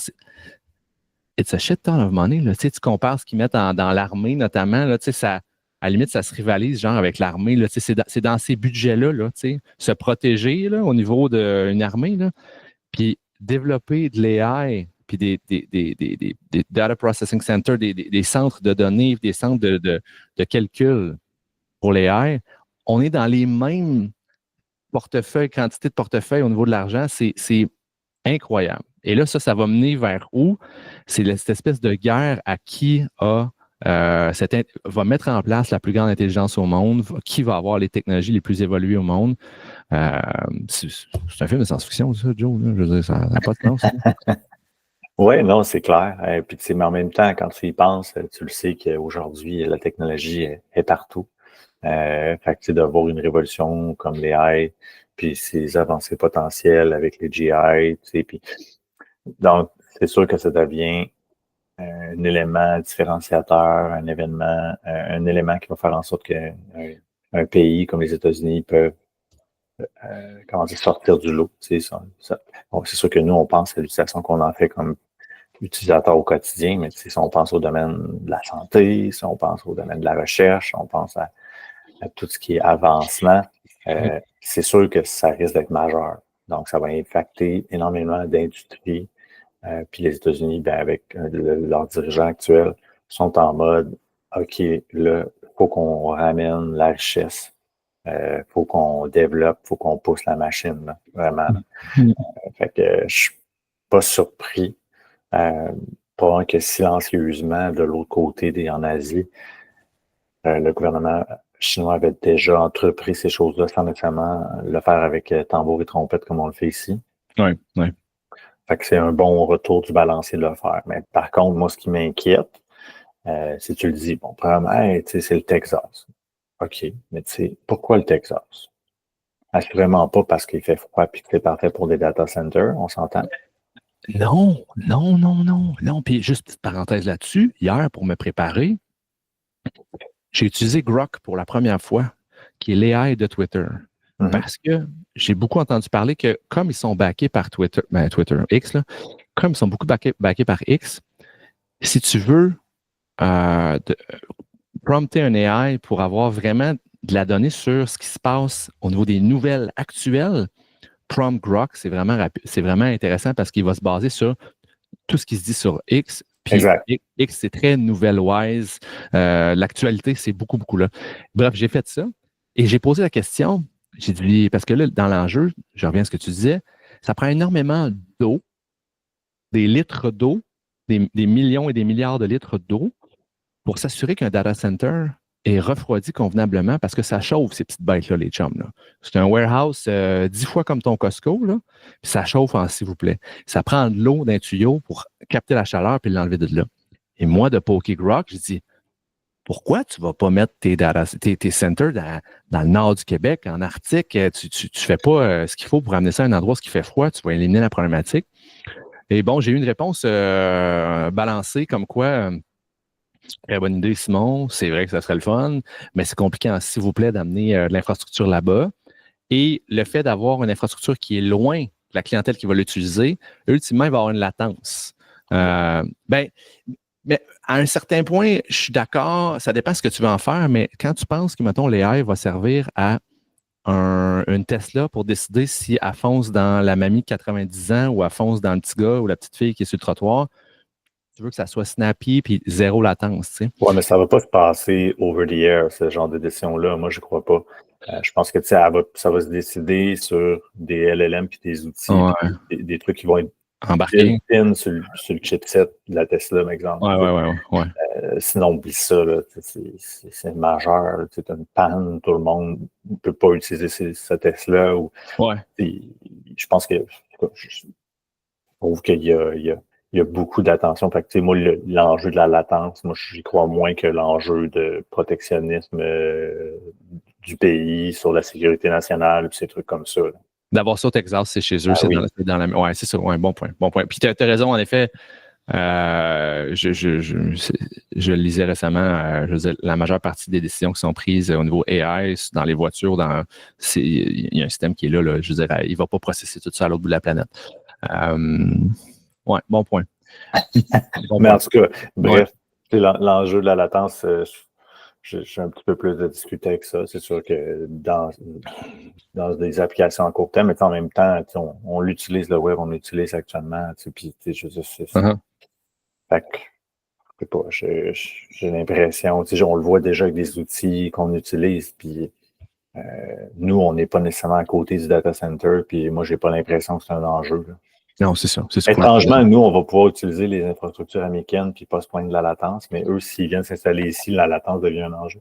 it's a shit ton of money. Là. Tu compares ce qu'ils mettent dans l'armée, notamment, là, ça, à la limite, ça se rivalise genre avec l'armée. Là, c'est dans ces budgets-là, là, se protéger là, au niveau d'une armée, là, puis développer de l'AI, puis des data processing centers, des centres de données, des centres de calcul pour l'AI. On est dans les mêmes portefeuilles, quantité de portefeuille au niveau de l'argent. C'est incroyable. Et là, ça va mener vers où? C'est cette espèce de guerre à qui va mettre en place la plus grande intelligence au monde, qui va avoir les technologies les plus évoluées au monde. C'est un film de science-fiction, ça, Joe. Là. Je veux dire, ça n'a pas de sens. Oui, non, c'est clair. Puis, mais en même temps, quand tu y penses, tu le sais qu'aujourd'hui, la technologie est partout. Fait que, de voir une révolution comme l'AI, puis ses avancées potentielles avec les GI, puis donc, c'est sûr que ça devient un élément différenciateur, un élément qui va faire en sorte qu'un pays comme les États-Unis peut sortir du lot. Bon, c'est sûr que nous, on pense à l'utilisation qu'on en fait comme utilisateur au quotidien, mais si on pense au domaine de la santé, si on pense au domaine de la recherche, on pense à tout ce qui est avancement, c'est sûr que ça risque d'être majeur. Donc, ça va impacter énormément d'industries. Puis les États-Unis, avec leurs dirigeants actuels, sont en mode OK, là, il faut qu'on ramène la richesse, faut qu'on développe, faut qu'on pousse la machine, là, vraiment. Fait que je suis pas surpris. Pas que silencieusement, de l'autre côté, en Asie, le gouvernement chinois avait déjà entrepris ces choses-là sans nécessairement le faire avec tambour et trompette comme on le fait ici. Oui. Fait que c'est un bon retour du balancier de le faire. Mais par contre, moi, ce qui m'inquiète, si tu le dis, bon, premièrement, c'est le Texas. OK, mais pourquoi le Texas? Assurément pas parce qu'il fait froid et que c'est parfait pour des data centers, on s'entend? Non. Puis juste petite parenthèse là-dessus, hier, pour me préparer, j'ai utilisé Grok pour la première fois, qui est l'AI de Twitter. Parce que j'ai beaucoup entendu parler que comme ils sont backés par Twitter X, là, comme ils sont beaucoup backés par X, si tu veux prompter un AI pour avoir vraiment de la donnée sur ce qui se passe au niveau des nouvelles actuelles, Prompt Grok, c'est vraiment intéressant parce qu'il va se baser sur tout ce qui se dit sur X. Puis exact. X, c'est très nouvelle-wise. L'actualité, c'est beaucoup, beaucoup là. Bref, j'ai fait ça et j'ai posé la question. J'ai dit, parce que là, dans l'enjeu, je reviens à ce que tu disais, ça prend énormément d'eau, des litres d'eau, des millions et des milliards de litres d'eau pour s'assurer qu'un data center est refroidi convenablement parce que ça chauffe ces petites bêtes-là, les chums. Là. C'est un warehouse 10 fois comme ton Costco, là, puis ça chauffe, s'il vous plaît. Ça prend de l'eau d'un tuyau pour capter la chaleur puis l'enlever de là. Et moi, de PokéGrok, j'ai dit, pourquoi tu ne vas pas mettre tes centers dans le nord du Québec, en Arctique? Tu fais pas ce qu'il faut pour amener ça à un endroit où il fait froid, tu vas éliminer la problématique. Et bon, j'ai eu une réponse balancée comme quoi, très bonne idée, Simon, c'est vrai que ça serait le fun, mais c'est compliqué, s'il vous plaît, d'amener de l'infrastructure là-bas. Et le fait d'avoir une infrastructure qui est loin de la clientèle qui va l'utiliser, ultimement, il va y avoir une latence. Mais à un certain point, je suis d'accord, ça dépend de ce que tu veux en faire, mais quand tu penses que, mettons, l'AI va servir à une Tesla pour décider si elle fonce dans la mamie de 90 ans ou elle fonce dans le petit gars ou la petite fille qui est sur le trottoir, tu veux que ça soit snappy puis zéro latence, tu sais. Oui, mais ça ne va pas se passer over the air, ce genre de décision-là. Moi, je ne crois pas. Je pense que ça va se décider sur des LLM puis des outils, des trucs qui vont être embarqués sur le chipset de la Tesla, par exemple. Ouais. Sinon, oublie ça, là, c'est majeur. C'est une panne, tout le monde ne peut pas utiliser cette Tesla. Je pense que je trouve qu'il y a beaucoup d'attention. Fait que, moi, l'enjeu de la latence, moi, j'y crois moins que l'enjeu de protectionnisme du pays sur la sécurité nationale et ces trucs comme ça. Là. D'avoir ça au Texas, c'est chez eux, dans la. Ouais, c'est ça. Ouais, bon point. Puis tu as raison, en effet. Je le lisais récemment. Je veux dire, la majeure partie des décisions qui sont prises au niveau AI dans les voitures, il y a un système qui est là. Je veux dire, il ne va pas processer tout ça à l'autre bout de la planète. Ouais, bon point. Mais en tout cas, bref, l'enjeu de la latence, j'ai un petit peu plus de difficulté avec ça. C'est sûr que dans des applications à court terme, mais en même temps, on l'utilise, le web, on l'utilise actuellement. Puis, je veux dire, fait que, je sais pas, j'ai l'impression, on le voit déjà avec des outils qu'on utilise, puis nous, on n'est pas nécessairement à côté du data center, puis moi, j'ai pas l'impression que c'est un enjeu. Là. Non, c'est ça. Étrangement, nous, on va pouvoir utiliser les infrastructures américaines puis pas se poindre de la latence, mais eux, s'ils viennent s'installer ici, la latence devient un enjeu.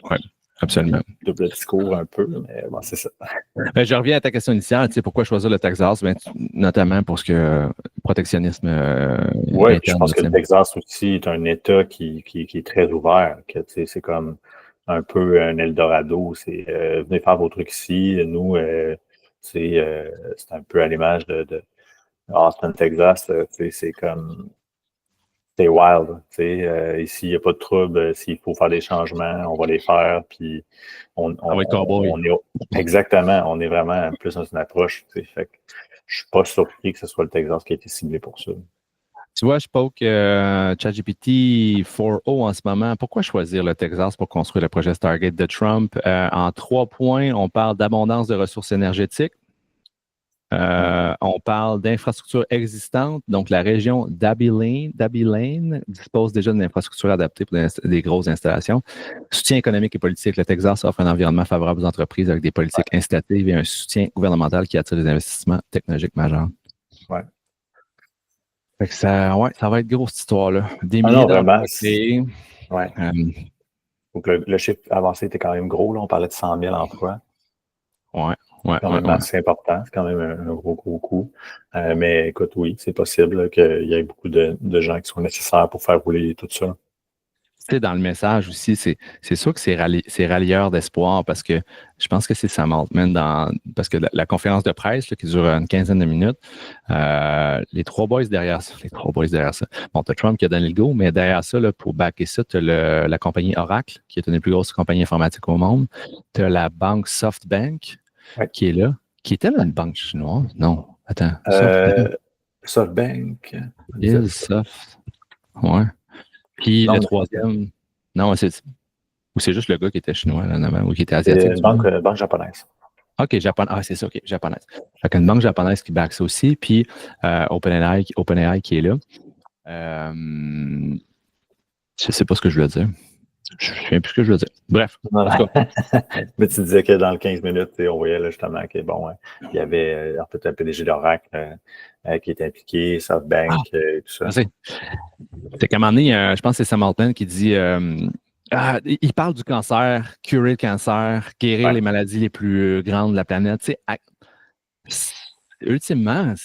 Oui, absolument. Double discours un peu, mais bon, c'est ça. Ben, je reviens à ta question initiale. Tu sais, pourquoi choisir le Texas? Ben, notamment pour ce que protectionnisme. Oui, je pense que le Texas aussi est un État qui est très ouvert. C'est comme un peu un Eldorado. C'est venez faire vos trucs ici. Nous, c'est un peu à l'image de Austin, Texas. C'est comme. C'est wild. Ici, il n'y a pas de trouble. S'il faut faire des changements, on va les faire. Puis on est exactement, on est vraiment plus dans une approche. Fait que je ne suis pas surpris que ce soit le Texas qui a été ciblé pour ça. Tu vois, je poke ChatGPT 4.0 en ce moment. Pourquoi choisir le Texas pour construire le projet Stargate de Trump? En 3 points, on parle d'abondance de ressources énergétiques. On parle d'infrastructures existantes. Donc, la région d'Abilene dispose déjà d'une infrastructure adaptée pour des grosses installations. Soutien économique et politique. Le Texas offre un environnement favorable aux entreprises avec des politiques incitatives et un soutien gouvernemental qui attire des investissements technologiques majeurs. Ouais. Fait que ça va être grosse cette histoire-là. Des milliers vraiment. Ouais. Donc, le chiffre avancé était quand même gros. Là. On parlait de 100 000 emplois. Ouais. C'est quand même assez important. C'est quand même un gros coup. Mais écoute, oui, c'est possible qu'il y ait beaucoup de gens qui sont nécessaires pour faire rouler tout ça. Tu sais, dans le message aussi, c'est sûr que c'est rallieur d'espoir parce que je pense que c'est Sam Altman parce que la conférence de presse là, qui dure une quinzaine de minutes, les trois boys derrière ça. Bon, t'as Trump qui a donné le go, mais derrière ça, là, pour backer ça, t'as la compagnie Oracle, qui est une des plus grosses compagnies informatiques au monde. T'as la banque SoftBank qui est là. Qui était là une banque chinoise? Non. Attends. SoftBank. Soft. Ouais. Puis le troisième. Non, ou c'est juste le gars qui était chinois, là, ou qui était asiatique. C'est une banque japonaise. OK, c'est ça, OK, japonaise. Fait qu'une banque japonaise qui back ça aussi, puis OpenAI qui est là. Je ne sais pas ce que je veux dire. Je ne sais plus ce que je veux dire. Bref. Mais tu disais que dans le 15 minutes, on voyait là, justement qu'il y avait en fait un PDG d'Oracle qui était impliqué, SoftBank et tout ça. C'est qu'à un moment donné, je pense que c'est Sam Altman qui dit il parle du cancer, curer le cancer, guérir les maladies les plus grandes de la planète. Ultimement,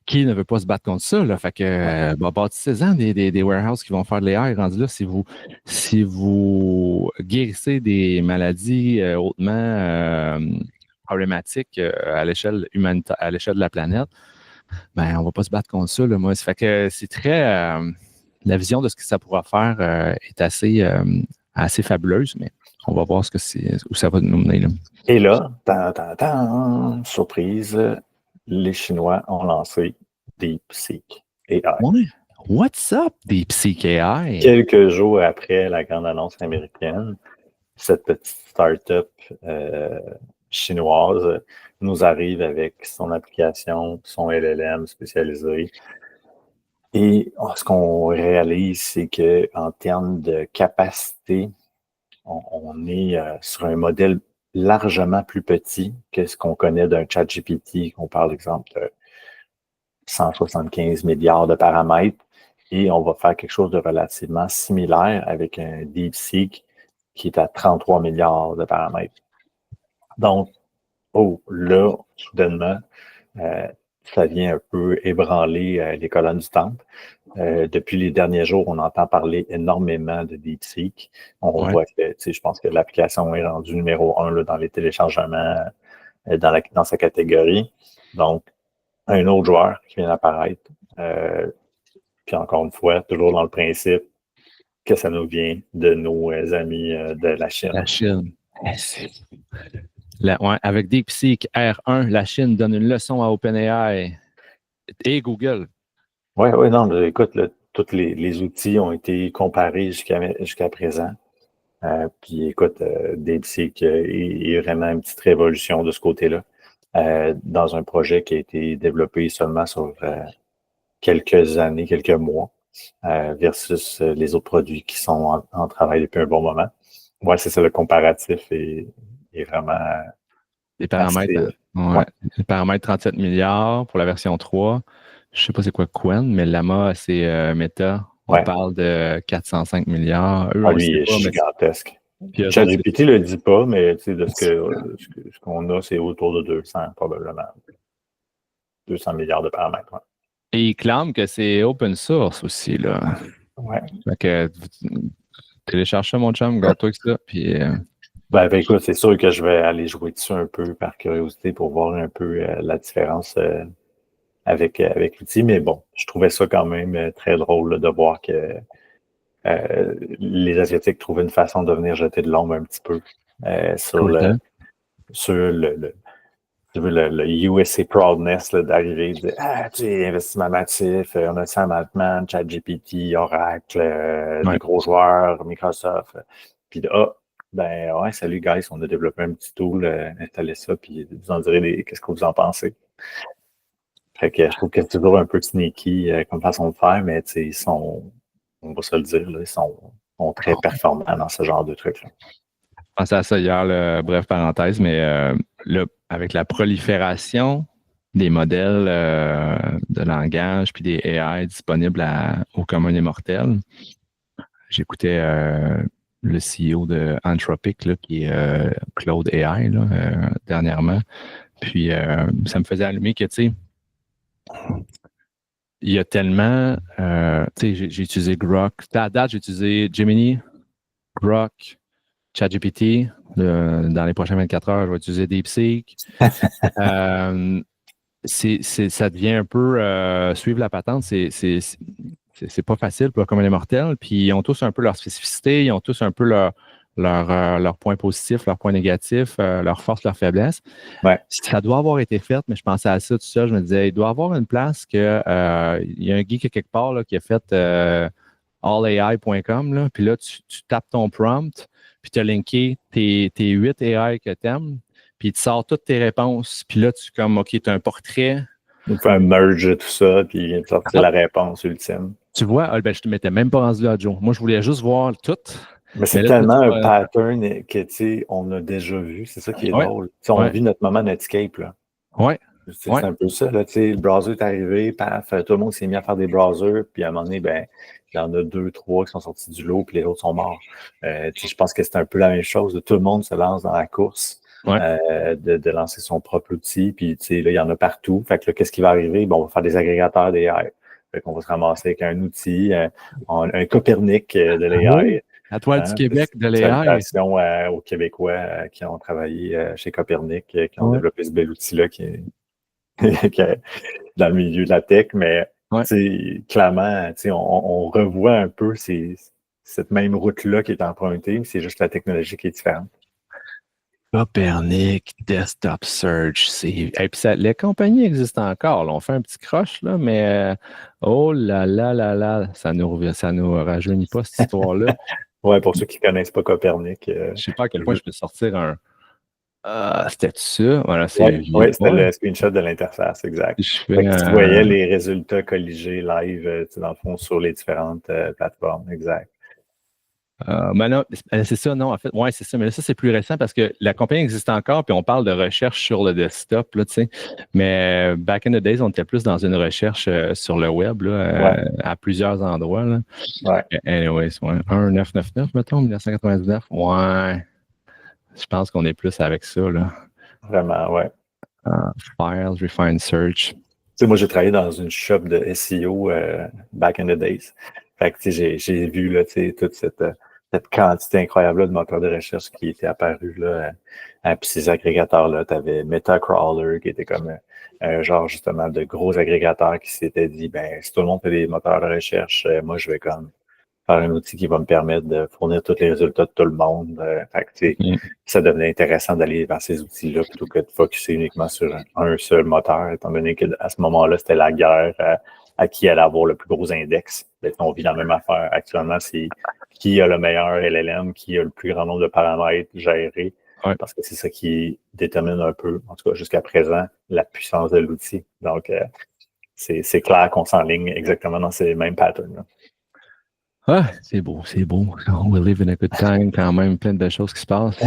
qui ne veut pas se battre contre ça? Là? Fait que bâtissez-en des warehouses qui vont faire de l'AI rendu là. Si vous guérissez des maladies hautement problématiques à l'échelle humanitaire, à l'échelle de la planète, ben on va pas se battre contre ça. Là, moi. Ça fait que c'est très la vision de ce que ça pourra faire est assez fabuleuse, mais on va voir où ça va nous mener. Là. Et là, surprise, les Chinois ont lancé DeepSeek AI. Ouais. What's up, DeepSeek AI? Quelques jours après la grande annonce américaine, cette petite start-up chinoise nous arrive avec son application, son LLM spécialisé. Et ce qu'on réalise, c'est qu'en termes de capacité, on est sur un modèle largement plus petit que ce qu'on connaît d'un ChatGPT, qu'on parle, exemple, de 175 milliards de paramètres. Et on va faire quelque chose de relativement similaire avec un DeepSeek qui est à 33 milliards de paramètres. Donc, là, soudainement, ça vient un peu ébranler les colonnes du temple. Depuis les derniers jours, on entend parler énormément de DeepSeek. On voit que, je pense que l'application est rendue numéro 1 là, dans les téléchargements dans sa catégorie. Donc, un autre joueur qui vient d'apparaître. Puis encore une fois, toujours dans le principe que ça nous vient de nos amis de la Chine. La Chine. Avec DeepSeek R1, la Chine donne une leçon à OpenAI et Google. Oui, non, écoute, là, tous les outils ont été comparés jusqu'à présent. Puis écoute, DeepSeek est vraiment une petite révolution de ce côté-là. Dans un projet qui a été développé seulement sur quelques années, quelques mois, versus les autres produits qui sont en travail depuis un bon moment. Ouais, c'est ça, le comparatif est vraiment Les paramètres, assez. ouais. Les paramètres 37 milliards pour la version 3. Je sais pas c'est quoi Qwen, mais Llama, c'est Meta. On Ouais. parle de 405 milliards. Eux, on le Lui, sait il est pas, mais gigantesque. puis eux autres, ChatGPT le dit pas, mais tu sais, de ce qu'on a, c'est autour de 200, probablement. 200 milliards de paramètres. Ouais. et ils clament que c'est open source aussi, là. Ouais. Fait que télécharge ça, mon chum, garde-toi avec ça. Puis, Ben, écoute, c'est sûr que je vais aller jouer dessus un peu par curiosité pour voir un peu la différence avec l'outil. Mais bon, je trouvais ça quand même très drôle là, de voir que les Asiatiques trouvaient une façon de venir jeter de l'ombre un petit peu sur le USA Proudness d'arriver, de dire tu sais, investissement massif, on a Sam Altman, ChatGPT, Oracle, des gros joueurs, Microsoft. Puis ben ouais, salut guys, on a développé un petit tool, installez ça, puis vous en direz qu'est-ce que vous en pensez. Fait que je trouve que c'est toujours un peu sneaky comme façon de faire, mais tu sais, ils sont, on va se le dire, là, ils sont très performants dans ce genre de trucs-là. Je pensais à ça hier, bref parenthèse, mais là, avec la prolifération des modèles de langage puis des AI disponibles au commun des mortels, j'écoutais le CEO de Anthropic, là, qui est Claude AI, là, dernièrement. Puis ça me faisait allumer que, tu sais, il y a tellement, tu sais, j'ai utilisé Grok. À date, j'ai utilisé Gemini, Grok, ChatGPT. Dans les prochaines 24 heures, je vais utiliser DeepSeek. Ça devient un peu suivre la patente. C'est pas facile pour le commun des mortels. Puis ils ont tous un peu leur spécificité, ils ont tous un peu leurs points positifs, leurs points négatifs, leurs forces, leurs faiblesses. Ouais. Ça doit avoir été fait, mais je pensais à ça tout seul. Je me disais, il doit y avoir une place que il y a un geek quelque part là, qui a fait allai.com. Là, puis là, tu tapes ton prompt, puis tu as linké tes 8 AI que tu aimes, puis il te sort toutes tes réponses. Puis là, tu comme, OK, tu as un portrait. On fait un merge de tout ça, puis il vient de sortir la réponse ultime. Tu vois, je ne m'étais même pas rendu là, Joe. Moi, je voulais juste voir tout. Mais c'est tellement un pattern que, tu sais, on a déjà vu. C'est ça qui est drôle. T'sais, on vit notre moment Netscape, là. Ouais. C'est un peu ça, là. Tu sais, le browser est arrivé, paf, tout le monde s'est mis à faire des browsers, puis à un moment donné, ben, il y en a 2, 3 qui sont sortis du lot, puis les autres sont morts. Je pense que c'est un peu la même chose. Tout le monde se lance dans la course de lancer son propre outil, puis tu sais, là, il y en a partout. Fait que là, qu'est-ce qui va arriver? Bon, on va faire des agrégateurs d'AI. Fait qu'on va se ramasser avec un outil, un Copernic de l'AI. La toile du Québec de l'AI. Salutations aux Québécois qui ont travaillé chez Copernic, qui ont développé ce bel outil-là qui est dans le milieu de la tech, mais clairement, on revoit un peu cette même route-là qui est empruntée, c'est juste la technologie qui est différente. Copernic, Desktop Search, et puis les compagnies existent encore. Là. On fait un petit croche, là, mais oh là là là là, ça nous rajeunit pas cette histoire-là. Ouais, pour ceux qui ne connaissent pas Copernic. Je ne sais pas à quel point je peux sortir un. C'était ça? Voilà, oui, c'était le screenshot de l'interface, exact. Tu voyais les résultats colligés live, dans le fond, sur les différentes plateformes, exact. Mais non, c'est ça, non, en fait, ouais, c'est ça. Mais là, ça, c'est plus récent parce que la compagnie existe encore, puis on parle de recherche sur le desktop, là, tu sais. Mais back in the days, on était plus dans une recherche sur le web, là, à plusieurs endroits, là. Ouais. Anyways, 1999, mettons, 1999. Ouais. Je pense qu'on est plus avec ça, là. Vraiment, ouais. Files, Refine Search. Tu sais, moi, j'ai travaillé dans une shop de SEO back in the days. Fait que, tu sais, j'ai vu, là, tu sais, toute cette quantité incroyable là, de moteurs de recherche qui étaient apparus, là. Puis ces agrégateurs-là, tu avais Metacrawler, qui était comme un genre, justement, de gros agrégateurs qui s'étaient dit, ben, si tout le monde fait des moteurs de recherche, moi, je vais comme faire un outil qui va me permettre de fournir tous les résultats de tout le monde. Fait que, tu sais, ça devenait intéressant d'aller vers ces outils-là plutôt que de focusser uniquement sur un seul moteur, étant donné qu'à ce moment-là, c'était la guerre à qui allait avoir le plus gros index. On vit la même affaire actuellement, c'est qui a le meilleur LLM, qui a le plus grand nombre de paramètres gérés, parce que c'est ça qui détermine un peu, en tout cas jusqu'à présent, la puissance de l'outil. Donc, c'est clair qu'on s'enligne exactement dans ces mêmes patterns-là. Ah, c'est beau, c'est beau. We live in a good time, quand même, plein de belles choses qui se passent.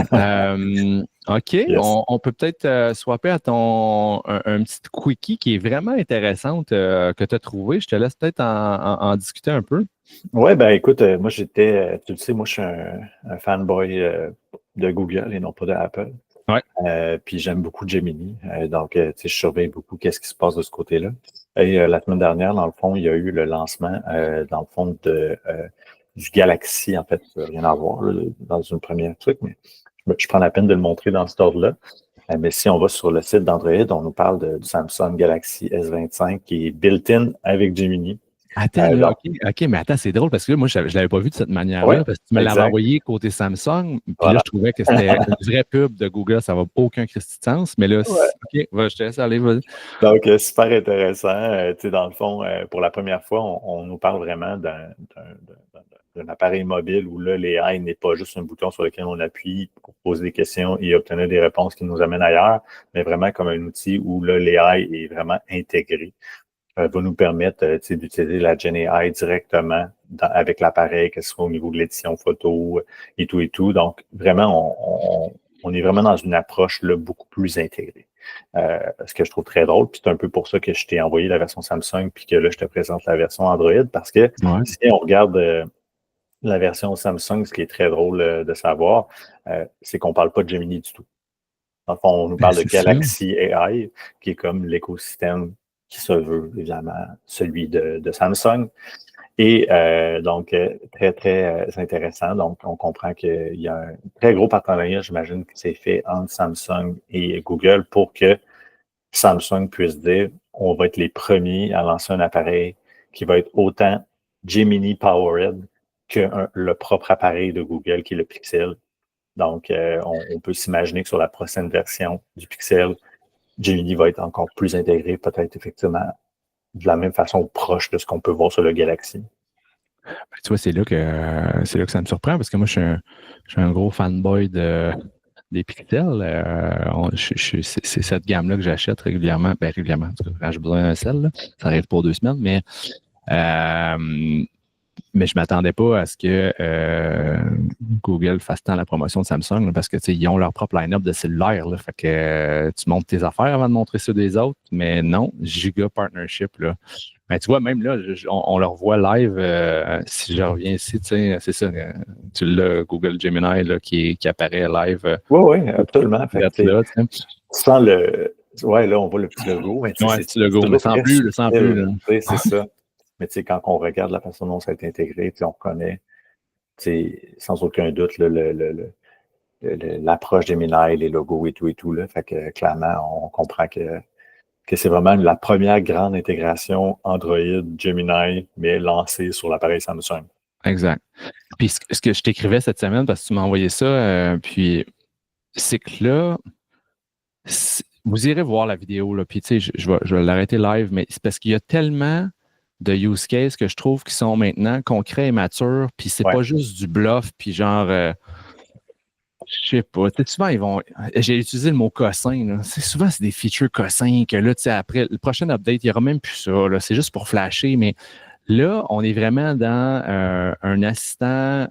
OK, yes. On peut peut-être swapper à un petit quickie qui est vraiment intéressante que tu as trouvé. Je te laisse peut-être en discuter un peu. Oui, ben écoute, moi j'étais, tu le sais, moi je suis un fanboy de Google et non pas de Apple. Ouais. Puis j'aime beaucoup Gemini. Donc, tu sais, je surveille beaucoup qu'est-ce qui se passe de ce côté-là. Et la semaine dernière, dans le fond, il y a eu le lancement, dans le fond, du Galaxy, en fait, rien à voir là, dans une première truc, mais je prends la peine de le montrer dans cet ordre-là. Mais si on va sur le site d'Android, on nous parle du Samsung Galaxy S25 qui est built-in avec Gemini. Attends, là, OK, mais attends, c'est drôle parce que là, moi, je ne l'avais pas vu de cette manière-là, parce que tu me l'avais envoyé côté Samsung, puis là, je trouvais que c'était une vraie pub de Google, ça n'a aucun Christi de sens, mais là, OK, je te laisse aller, vas-y. Donc, super intéressant. Tu sais, dans le fond, pour la première fois, on nous parle vraiment d'un appareil mobile où là, l'AI n'est pas juste un bouton sur lequel on appuie pour poser des questions et obtenir des réponses qui nous amènent ailleurs, mais vraiment comme un outil où là, l'AI est vraiment intégré. Va nous permettre d'utiliser la GenAI directement avec l'appareil, que ce soit au niveau de l'édition photo et tout. Donc, vraiment, on est vraiment dans une approche là, beaucoup plus intégrée. Ce que je trouve très drôle. Puis c'est un peu pour ça que je t'ai envoyé la version Samsung puis que là, je te présente la version Android. Parce que si on regarde la version Samsung, ce qui est très drôle de savoir, c'est qu'on ne parle pas de Gemini du tout. Dans le fond, on nous parle de Galaxy AI, qui est comme l'écosystème qui se veut, évidemment, celui de Samsung. Et donc, très, très intéressant. Donc, on comprend qu'il y a un très gros partenariat, j'imagine, qui s'est fait entre Samsung et Google pour que Samsung puisse dire on va être les premiers à lancer un appareil qui va être autant Gemini powered que le propre appareil de Google qui est le Pixel. Donc, on peut s'imaginer que sur la prochaine version du Pixel, Gemini va être encore plus intégré, peut-être effectivement de la même façon proche de ce qu'on peut voir sur le Galaxy. Tu vois, c'est là que ça me surprend parce que moi, je suis un gros fanboy des Pixels. C'est cette gamme-là que j'achète régulièrement. Ben, régulièrement, quand j'ai besoin d'un sel, là. Ça arrive pour 2 semaines, mais je ne m'attendais pas à ce que Google fasse tant la promotion de Samsung là, parce que ils ont leur propre line-up de cellulaire. Là, fait que tu montes tes affaires avant de montrer ceux des autres, mais non, giga partnership. Là. Mais tu vois, même là, on le revoit live. Si je reviens ici, c'est ça. Tu l'as, Google Gemini là, qui apparaît live. Oui, absolument. Fait que, là, sans le. Ouais, là, on voit le petit logo. Oui, le petit logo, mais sans plus. C'est ça. Mais tu sais, quand on regarde la façon dont ça a été intégré, on reconnaît, sans aucun doute, l'approche Gemini, les logos et tout. Là. Fait que clairement, on comprend que c'est vraiment la première grande intégration Android Gemini, mais lancée sur l'appareil Samsung. Exact. Puis ce que je t'écrivais cette semaine, parce que tu m'as envoyé ça, puis c'est que là, vous irez voir la vidéo, là, puis tu sais, je vais l'arrêter live, mais c'est parce qu'il y a tellement de use cases que je trouve qui sont maintenant concrets et matures, puis c'est pas juste du bluff, puis genre, je sais pas, souvent j'ai utilisé le mot cossin, là. Souvent c'est des features cossins que là, tu sais, après, le prochain update, il n'y aura même plus ça, là, c'est juste pour flasher, mais là, on est vraiment dans un assistant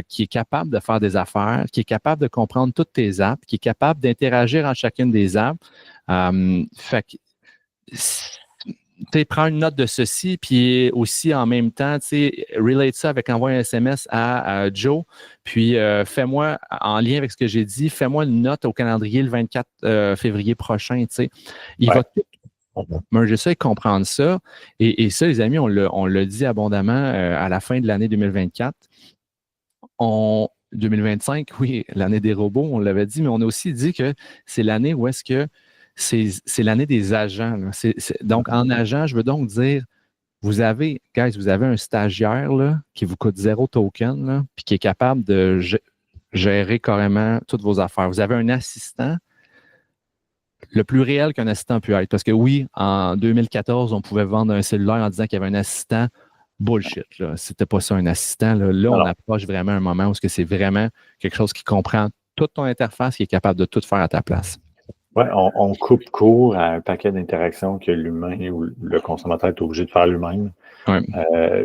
qui est capable de faire des affaires, qui est capable de comprendre toutes tes apps, qui est capable d'interagir en chacune des apps. Fait que prends une note de ceci, puis aussi en même temps, relate ça avec envoyer un SMS à Joe, puis fais-moi, en lien avec ce que j'ai dit, fais-moi une note au calendrier le 24 février prochain. Il va tout merger ça et comprendre ça. Et ça, les amis, on l'a dit abondamment à la fin de l'année 2024. 2025, oui, l'année des robots, on l'avait dit, mais on a aussi dit que c'est l'année où est-ce que c'est l'année des agents. Là. Donc, en agent, je veux donc dire, vous avez un stagiaire là, qui vous coûte 0 token, là, puis qui est capable de gérer carrément toutes vos affaires. Vous avez un assistant le plus réel qu'un assistant peut être. Parce que oui, en 2014, on pouvait vendre un cellulaire en disant qu'il y avait un assistant. Bullshit, là. C'était pas ça un assistant. Là, on approche vraiment un moment où c'est vraiment quelque chose qui comprend toute ton interface, qui est capable de tout faire à ta place. Oui, on coupe court à un paquet d'interactions que l'humain ou le consommateur est obligé de faire lui-même. Ouais.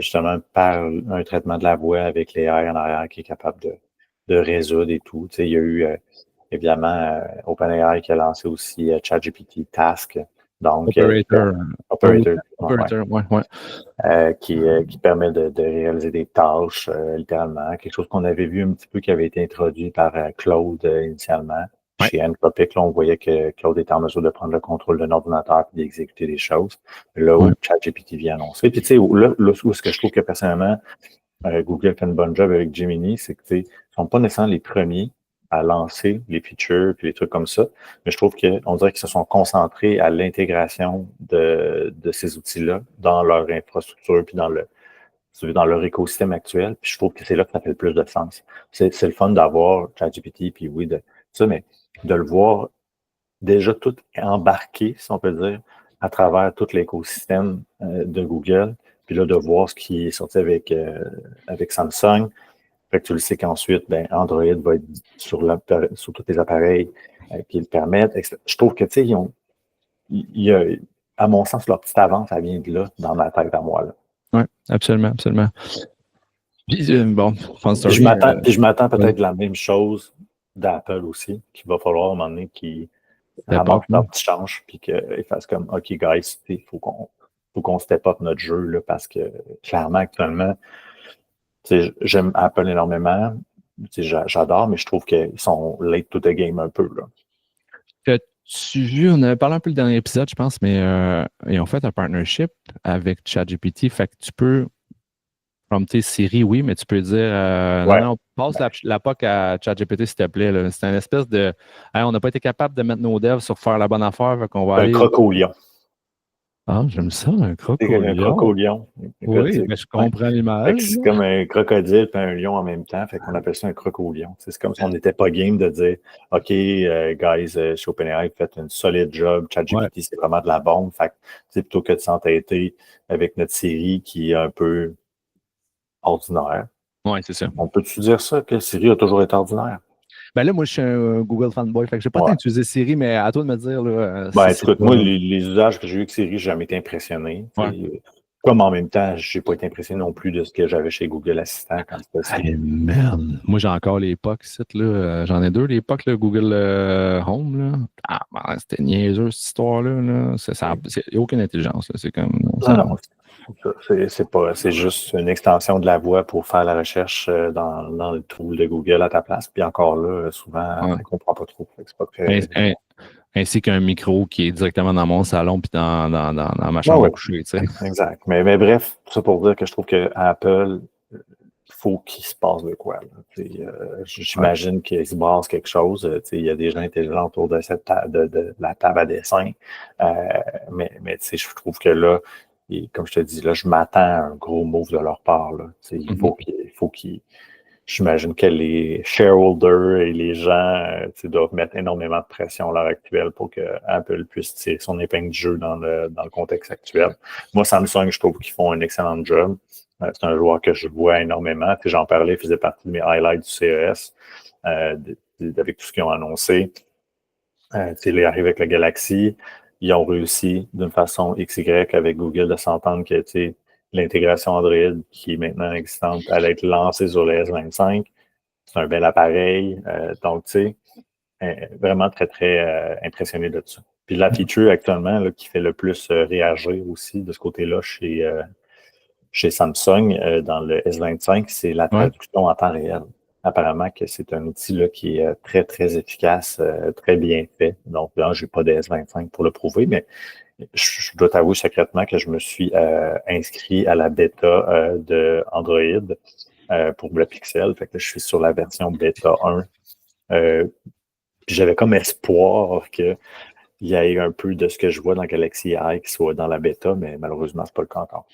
Justement, par un traitement de la voix avec l'AI en arrière qui est capable de résoudre et tout. Tu sais, il y a eu, évidemment, OpenAI qui a lancé aussi ChatGPT Task. Donc, Operator, qui permet de réaliser des tâches, littéralement. Quelque chose qu'on avait vu un petit peu qui avait été introduit par Claude initialement. Ouais. Chez Anthropic, là, on voyait que Claude était en mesure de prendre le contrôle d'un ordinateur et d'exécuter des choses. Là où ChatGPT vient annoncer. Puis, tu sais, là où ce que je trouve que personnellement, Google fait une bonne job avec Gemini, c'est que, tu sais, ils sont pas nécessairement les premiers à lancer les features puis les trucs comme ça. Mais je trouve qu'on dirait qu'ils se sont concentrés à l'intégration de ces outils-là dans leur infrastructure puis dans leur écosystème actuel. Puis je trouve que c'est là que ça fait le plus de sens. C'est le fun d'avoir ChatGPT puis oui, de ça, mais de le voir déjà tout embarqué, si on peut dire, à travers tout l'écosystème de Google. Puis là, de voir ce qui est sorti avec Samsung. Fait que tu le sais qu'ensuite, ben, Android va être sur tous les appareils qui le permettent. Je trouve que, tu sais, il y a, à mon sens, leur petite avance, ça vient de là, dans ma tête à moi. Oui, absolument, absolument. Puis, bon, je m'attends peut-être la même chose d'Apple aussi, qu'il va falloir à un moment donné qu'ils ramassent leur petit change, puis qu'ils fassent comme, OK, guys, il faut qu'on step up notre jeu, là, parce que clairement, actuellement, j'aime Apple énormément. J'adore, mais je trouve qu'ils sont late to the game un peu. Là. On avait parlé un peu le dernier épisode, je pense, mais ils ont fait un partnership avec ChatGPT. Fait que tu peux prompter Siri, oui, mais tu peux dire non, passe la POC à ChatGPT, s'il te plaît. C'est une espèce de hey, on n'a pas été capable de mettre nos devs sur faire la bonne affaire, fait qu'on va aller. Un croc au lion. Ah, j'aime ça, un croc au lion. Un croc au lion. Oui, mais je comprends l'image. C'est comme un crocodile et un lion en même temps. Fait qu'on appelle ça un croc au lion. C'est comme si on n'était pas game de dire OK, guys, chez OpenAI, faites une solide job. ChatGPT, c'est vraiment de la bombe. Fait que plutôt que de s'entêter avec notre série qui est un peu ordinaire. Oui, c'est ça. On peut-tu dire ça, que Siri a toujours été ordinaire? Ben là, moi, je suis un Google fanboy, fait que j'ai pas tant utilisé Siri, mais à toi de me dire. Là, écoute, moi, les usages que j'ai eu avec Siri, j'ai jamais été impressionné. Comme en même temps, j'ai pas été impressionné non plus de ce que j'avais chez Google Assistant quand c'était Hey, merde! Moi, j'ai encore les POC, là. J'en ai deux, les POC, le Google Home. Là. Ah, ben, c'était niaiseux, cette histoire-là. Là. Il n'y a aucune intelligence. Là. C'est comme. Non. C'est juste une extension de la voix pour faire la recherche dans le tool de Google à ta place. Puis encore là, souvent, on ne comprend pas trop. C'est pas très... Ainsi qu'un micro qui est directement dans mon salon puis dans ma chambre à coucher. Tu sais. Exact. Mais bref, tout ça pour dire que je trouve qu'Apple, il faut qu'il se passe de quoi. J'imagine qu'il se brasse quelque chose. Il y a des gens intelligents autour de la table à dessin. Mais je trouve que là, et comme je te dis, là, je m'attends à un gros move de leur part. Là. Il faut qu'ils. J'imagine que les shareholders et les gens doivent mettre énormément de pression à l'heure actuelle pour que Apple puisse tirer son épingle du jeu dans le contexte actuel. Moi, Samsung, je trouve qu'ils font un excellent job. C'est un joueur que je vois énormément. J'en parlais, il faisait partie de mes highlights du CES avec tout ce qu'ils ont annoncé. Il arrive avec la Galaxy. Ils ont réussi d'une façon XY avec Google de s'entendre que l'intégration Android qui est maintenant existante allait être lancée sur le S25. C'est un bel appareil. Donc, tu sais, vraiment très, très impressionné de ça. Puis la feature actuellement là, qui fait le plus réagir aussi de ce côté-là chez Samsung dans le S25, c'est la traduction en temps réel. Apparemment que c'est un outil là, qui est très, très efficace, très bien fait. Donc, là, je n'ai pas de S25 pour le prouver, mais je dois t'avouer secrètement que je me suis inscrit à la bêta de Android pour le Pixel. Fait que là, je suis sur la version bêta 1. Puis j'avais comme espoir qu'il y ait un peu de ce que je vois dans Galaxy AI qui soit dans la bêta, mais malheureusement, c'est pas le cas encore.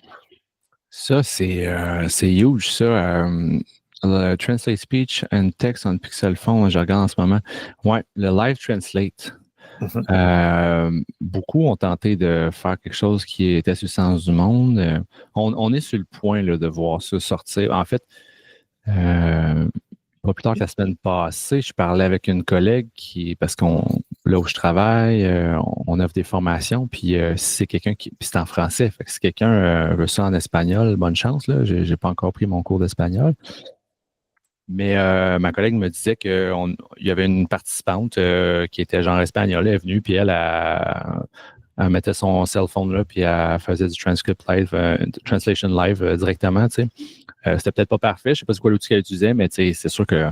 Ça, c'est huge, ça. Translate speech and text on Pixel Phone, je regarde en ce moment. Ouais, le Live Translate. Beaucoup ont tenté de faire quelque chose qui était sur le sens du monde. On est sur le point là, de voir ça sortir. En fait, pas plus tard que la semaine passée, je parlais avec une collègue parce qu'on là où je travaille, on offre des formations, puis si c'est quelqu'un puis c'est en français, fait que si quelqu'un veut ça en espagnol, bonne chance, là, j'ai pas encore pris mon cours d'espagnol. Mais ma collègue me disait qu'il y avait une participante qui était genre espagnole, elle est venue, puis elle mettait son cell phone là, puis elle faisait du transcript live, translation live directement, tu sais. C'était peut-être pas parfait, je sais pas c'est quoi l'outil qu'elle utilisait, mais c'est sûr que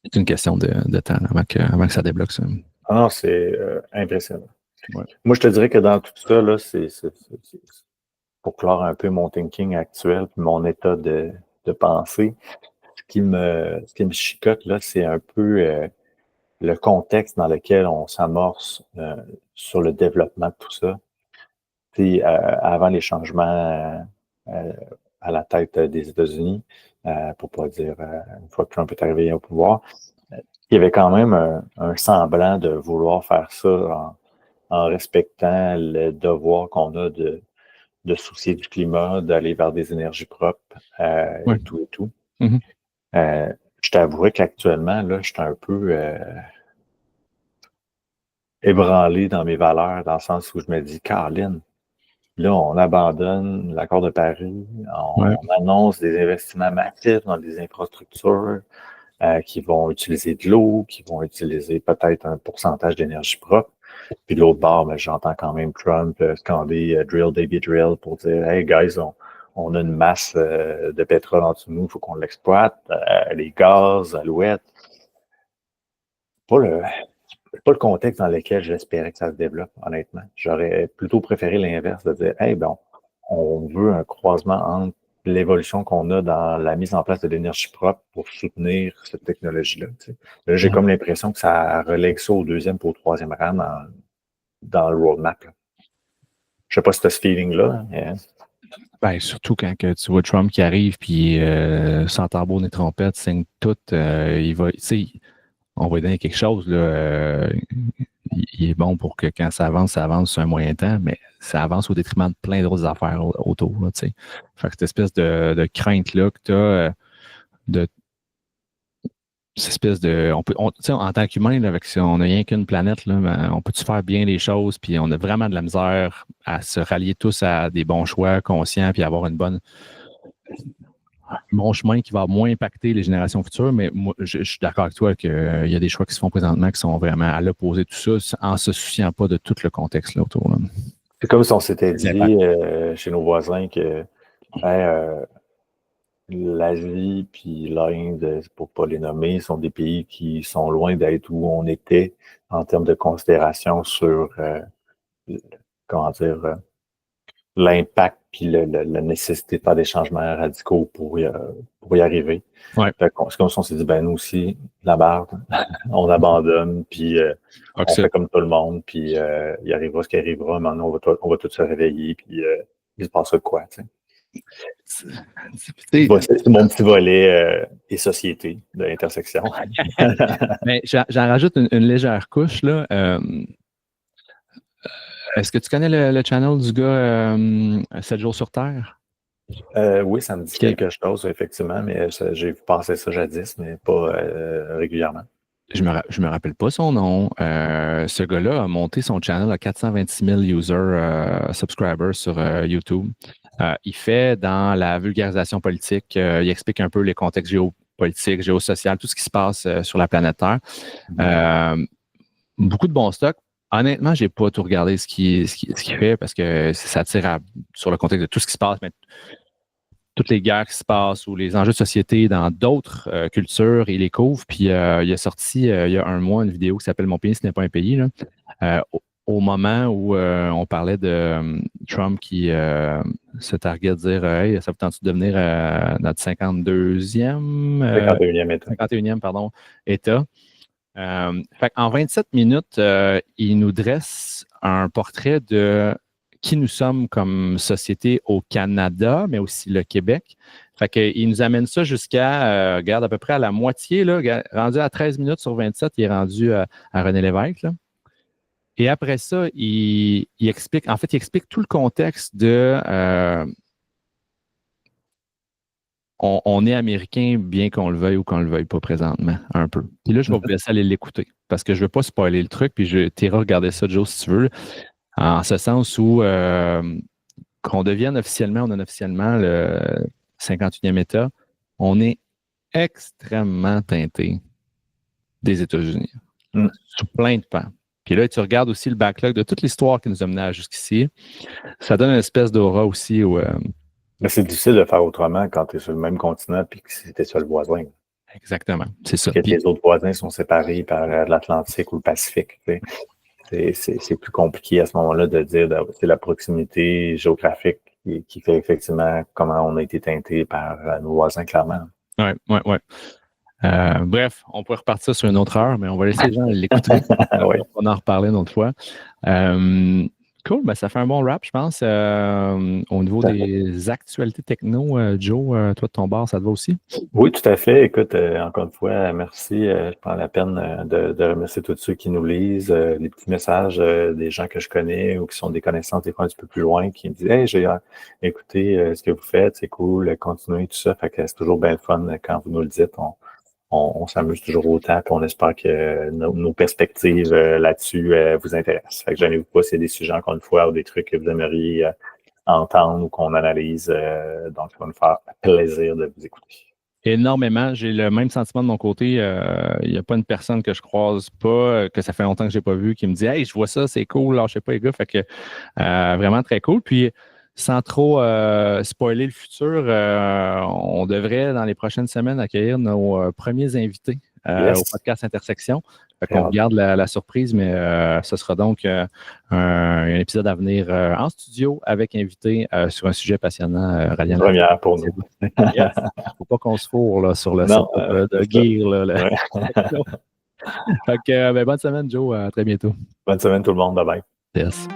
c'est une question de temps avant que ça débloque ça. Ah non, c'est impressionnant. Ouais. Moi, je te dirais que dans tout ça, là, c'est pour clore un peu mon thinking actuel, puis mon état de pensée. Ce qui me chicote, là, c'est un peu le contexte dans lequel on s'amorce sur le développement de tout ça. Puis, avant les changements à la tête des États-Unis, pour pas dire une fois que Trump est arrivé au pouvoir, il y avait quand même un semblant de vouloir faire ça en respectant le devoir qu'on a de soucier du climat, d'aller vers des énergies propres Ouais. et tout et tout. Mm-hmm. Je t'avouerais qu'actuellement, là, je suis un peu ébranlé dans mes valeurs, dans le sens où je me dis, Caroline, là, on abandonne l'accord de Paris, on annonce des investissements massifs dans des infrastructures qui vont utiliser de l'eau, qui vont utiliser peut-être un pourcentage d'énergie propre. Puis de l'autre bord, j'entends quand même Trump scander Drill Baby Drill pour dire, hey guys, on a une masse de pétrole en dessous de nous, il faut qu'on l'exploite, les gaz, alouettes. Pas le contexte dans lequel j'espérais que ça se développe, honnêtement. J'aurais plutôt préféré l'inverse, de dire, hey, ben, on veut un croisement entre l'évolution qu'on a dans la mise en place de l'énergie propre pour soutenir cette technologie-là. Tu sais. Là, j'ai comme l'impression que ça relègue ça au deuxième ou au troisième rang dans le roadmap. Là. Je sais pas si tu as ce feeling-là. Mais... Ben, surtout quand que tu vois Trump qui arrive, puis sans tambour ni trompette, signe tout, il va, tu sais, on va lui donner quelque chose, là. Il est bon pour que quand ça avance sur un moyen temps, mais ça avance au détriment de plein d'autres affaires autour, là, tu sais. Fait que cette espèce de crainte-là que tu as, cette espèce de. En tant qu'humain, avec si on n'a rien qu'une planète, là, ben, on peut-tu faire bien les choses, puis on a vraiment de la misère à se rallier tous à des bons choix conscients, puis avoir un bon chemin qui va moins impacter les générations futures, mais moi, je suis d'accord avec toi qu'il y a des choix qui se font présentement qui sont vraiment à l'opposé de tout ça, en se souciant pas de tout le contexte là autour. Là. C'est comme si on s'était dit chez nos voisins que l'Asie puis l'Inde, pour pas les nommer, sont des pays qui sont loin d'être où on était en termes de considération sur comment dire l'impact puis la nécessité de faire des changements radicaux pour y arriver. Ouais. C'est comme si on s'est dit, ben nous aussi, la barre, on abandonne, puis on fait comme tout le monde, puis il arrivera ce qui arrivera, maintenant on va tous se réveiller, puis il se passe de quoi, tu sais. C'est mon petit volet et société de l'intersection. Mais j'en rajoute une légère couche, là. Est-ce que tu connais le channel du gars 7 jours sur Terre? Oui, ça me dit quelque chose, effectivement, mais j'ai pensé ça jadis, mais pas régulièrement. Je me rappelle pas son nom. Ce gars-là a monté son channel à 426 000 subscribers sur YouTube. Il fait dans la vulgarisation politique. Il explique un peu les contextes géopolitiques, géosociaux, tout ce qui se passe sur la planète Terre. Beaucoup de bons stocks. Honnêtement, j'ai pas tout regardé ce qu'il fait parce que ça tire sur le contexte de tout ce qui se passe, mais toutes les guerres qui se passent ou les enjeux de société dans d'autres cultures, il les couvre. Puis il a sorti il y a un mois une vidéo qui s'appelle Mon pays, ce n'est pas un pays. Là. Au moment où on parlait de Trump qui se targuait de dire hey, ça vous tente de devenir notre 51e État. Fait en 27 minutes, il nous dresse un portrait de qui nous sommes comme société au Canada, mais aussi le Québec. Fait qu'il nous amène ça jusqu'à, regarde, à peu près à la moitié, là, rendu à 13 minutes sur 27, il est rendu à René Lévesque. Là. Et après ça, il explique tout le contexte de on est américain bien qu'on le veuille ou qu'on le veuille pas présentement, un peu. Puis là, je vais vous laisser aller l'écouter parce que je ne veux pas spoiler le truc, puis t'iras regarder ça, Joe, si tu veux, en ce sens où qu'on devienne officiellement, on est officiellement le 51e État, on est extrêmement teinté des États-Unis, sous plein de pans. Puis là, tu regardes aussi le backlog de toute l'histoire qui nous a menés à jusqu'ici. Ça donne une espèce d'aura aussi où... Mais c'est difficile de faire autrement quand tu es sur le même continent et que c'était sur le voisin. Exactement, c'est ça. Que tes autres voisins sont séparés par l'Atlantique ou le Pacifique. C'est plus compliqué à ce moment-là de dire c'est la proximité géographique qui fait effectivement comment on a été teinté par nos voisins, clairement. Oui. Bref, on pourrait repartir sur une autre heure, mais on va laisser les gens l'écouter. Oui. On en reparler une autre fois. Cool, ben ça fait un bon wrap, je pense. Au niveau des actualités techno, Joe, toi de ton bar, ça te va aussi? Oui, tout à fait. Écoute, encore une fois, merci. Je prends la peine de remercier tous ceux qui nous lisent, les petits messages des gens que je connais ou qui sont des connaissances des fois un petit peu plus loin, qui me disent « Hey, j'ai écouté ce que vous faites, c'est cool, continuez, tout ça. » Fait que c'est toujours bien le fun quand vous nous le dites. On s'amuse toujours autant, puis on espère que nos perspectives là-dessus vous intéressent. Fait que gênez-vous pas, c'est des sujets, encore une fois, ou des trucs que vous aimeriez entendre ou qu'on analyse. Donc, ça va nous faire plaisir de vous écouter. Énormément. J'ai le même sentiment de mon côté. Il n'y a pas une personne que je croise pas, que ça fait longtemps que je n'ai pas vu, qui me dit « Hey, je vois ça, c'est cool, lâchez pas les gars. » Fait que vraiment très cool. Puis, sans trop spoiler le futur, on devrait, dans les prochaines semaines, accueillir nos premiers invités au podcast Intersection. Fait qu'on regarde la surprise, mais ce sera donc un épisode à venir en studio avec invité sur un sujet passionnant. Radiant. Première pour nous. Yes. Faut pas qu'on se fourre là, sur le site de gear. Là, Fait que, bonne semaine, Joe. À très bientôt. Bonne semaine tout le monde. Bye bye. Yes.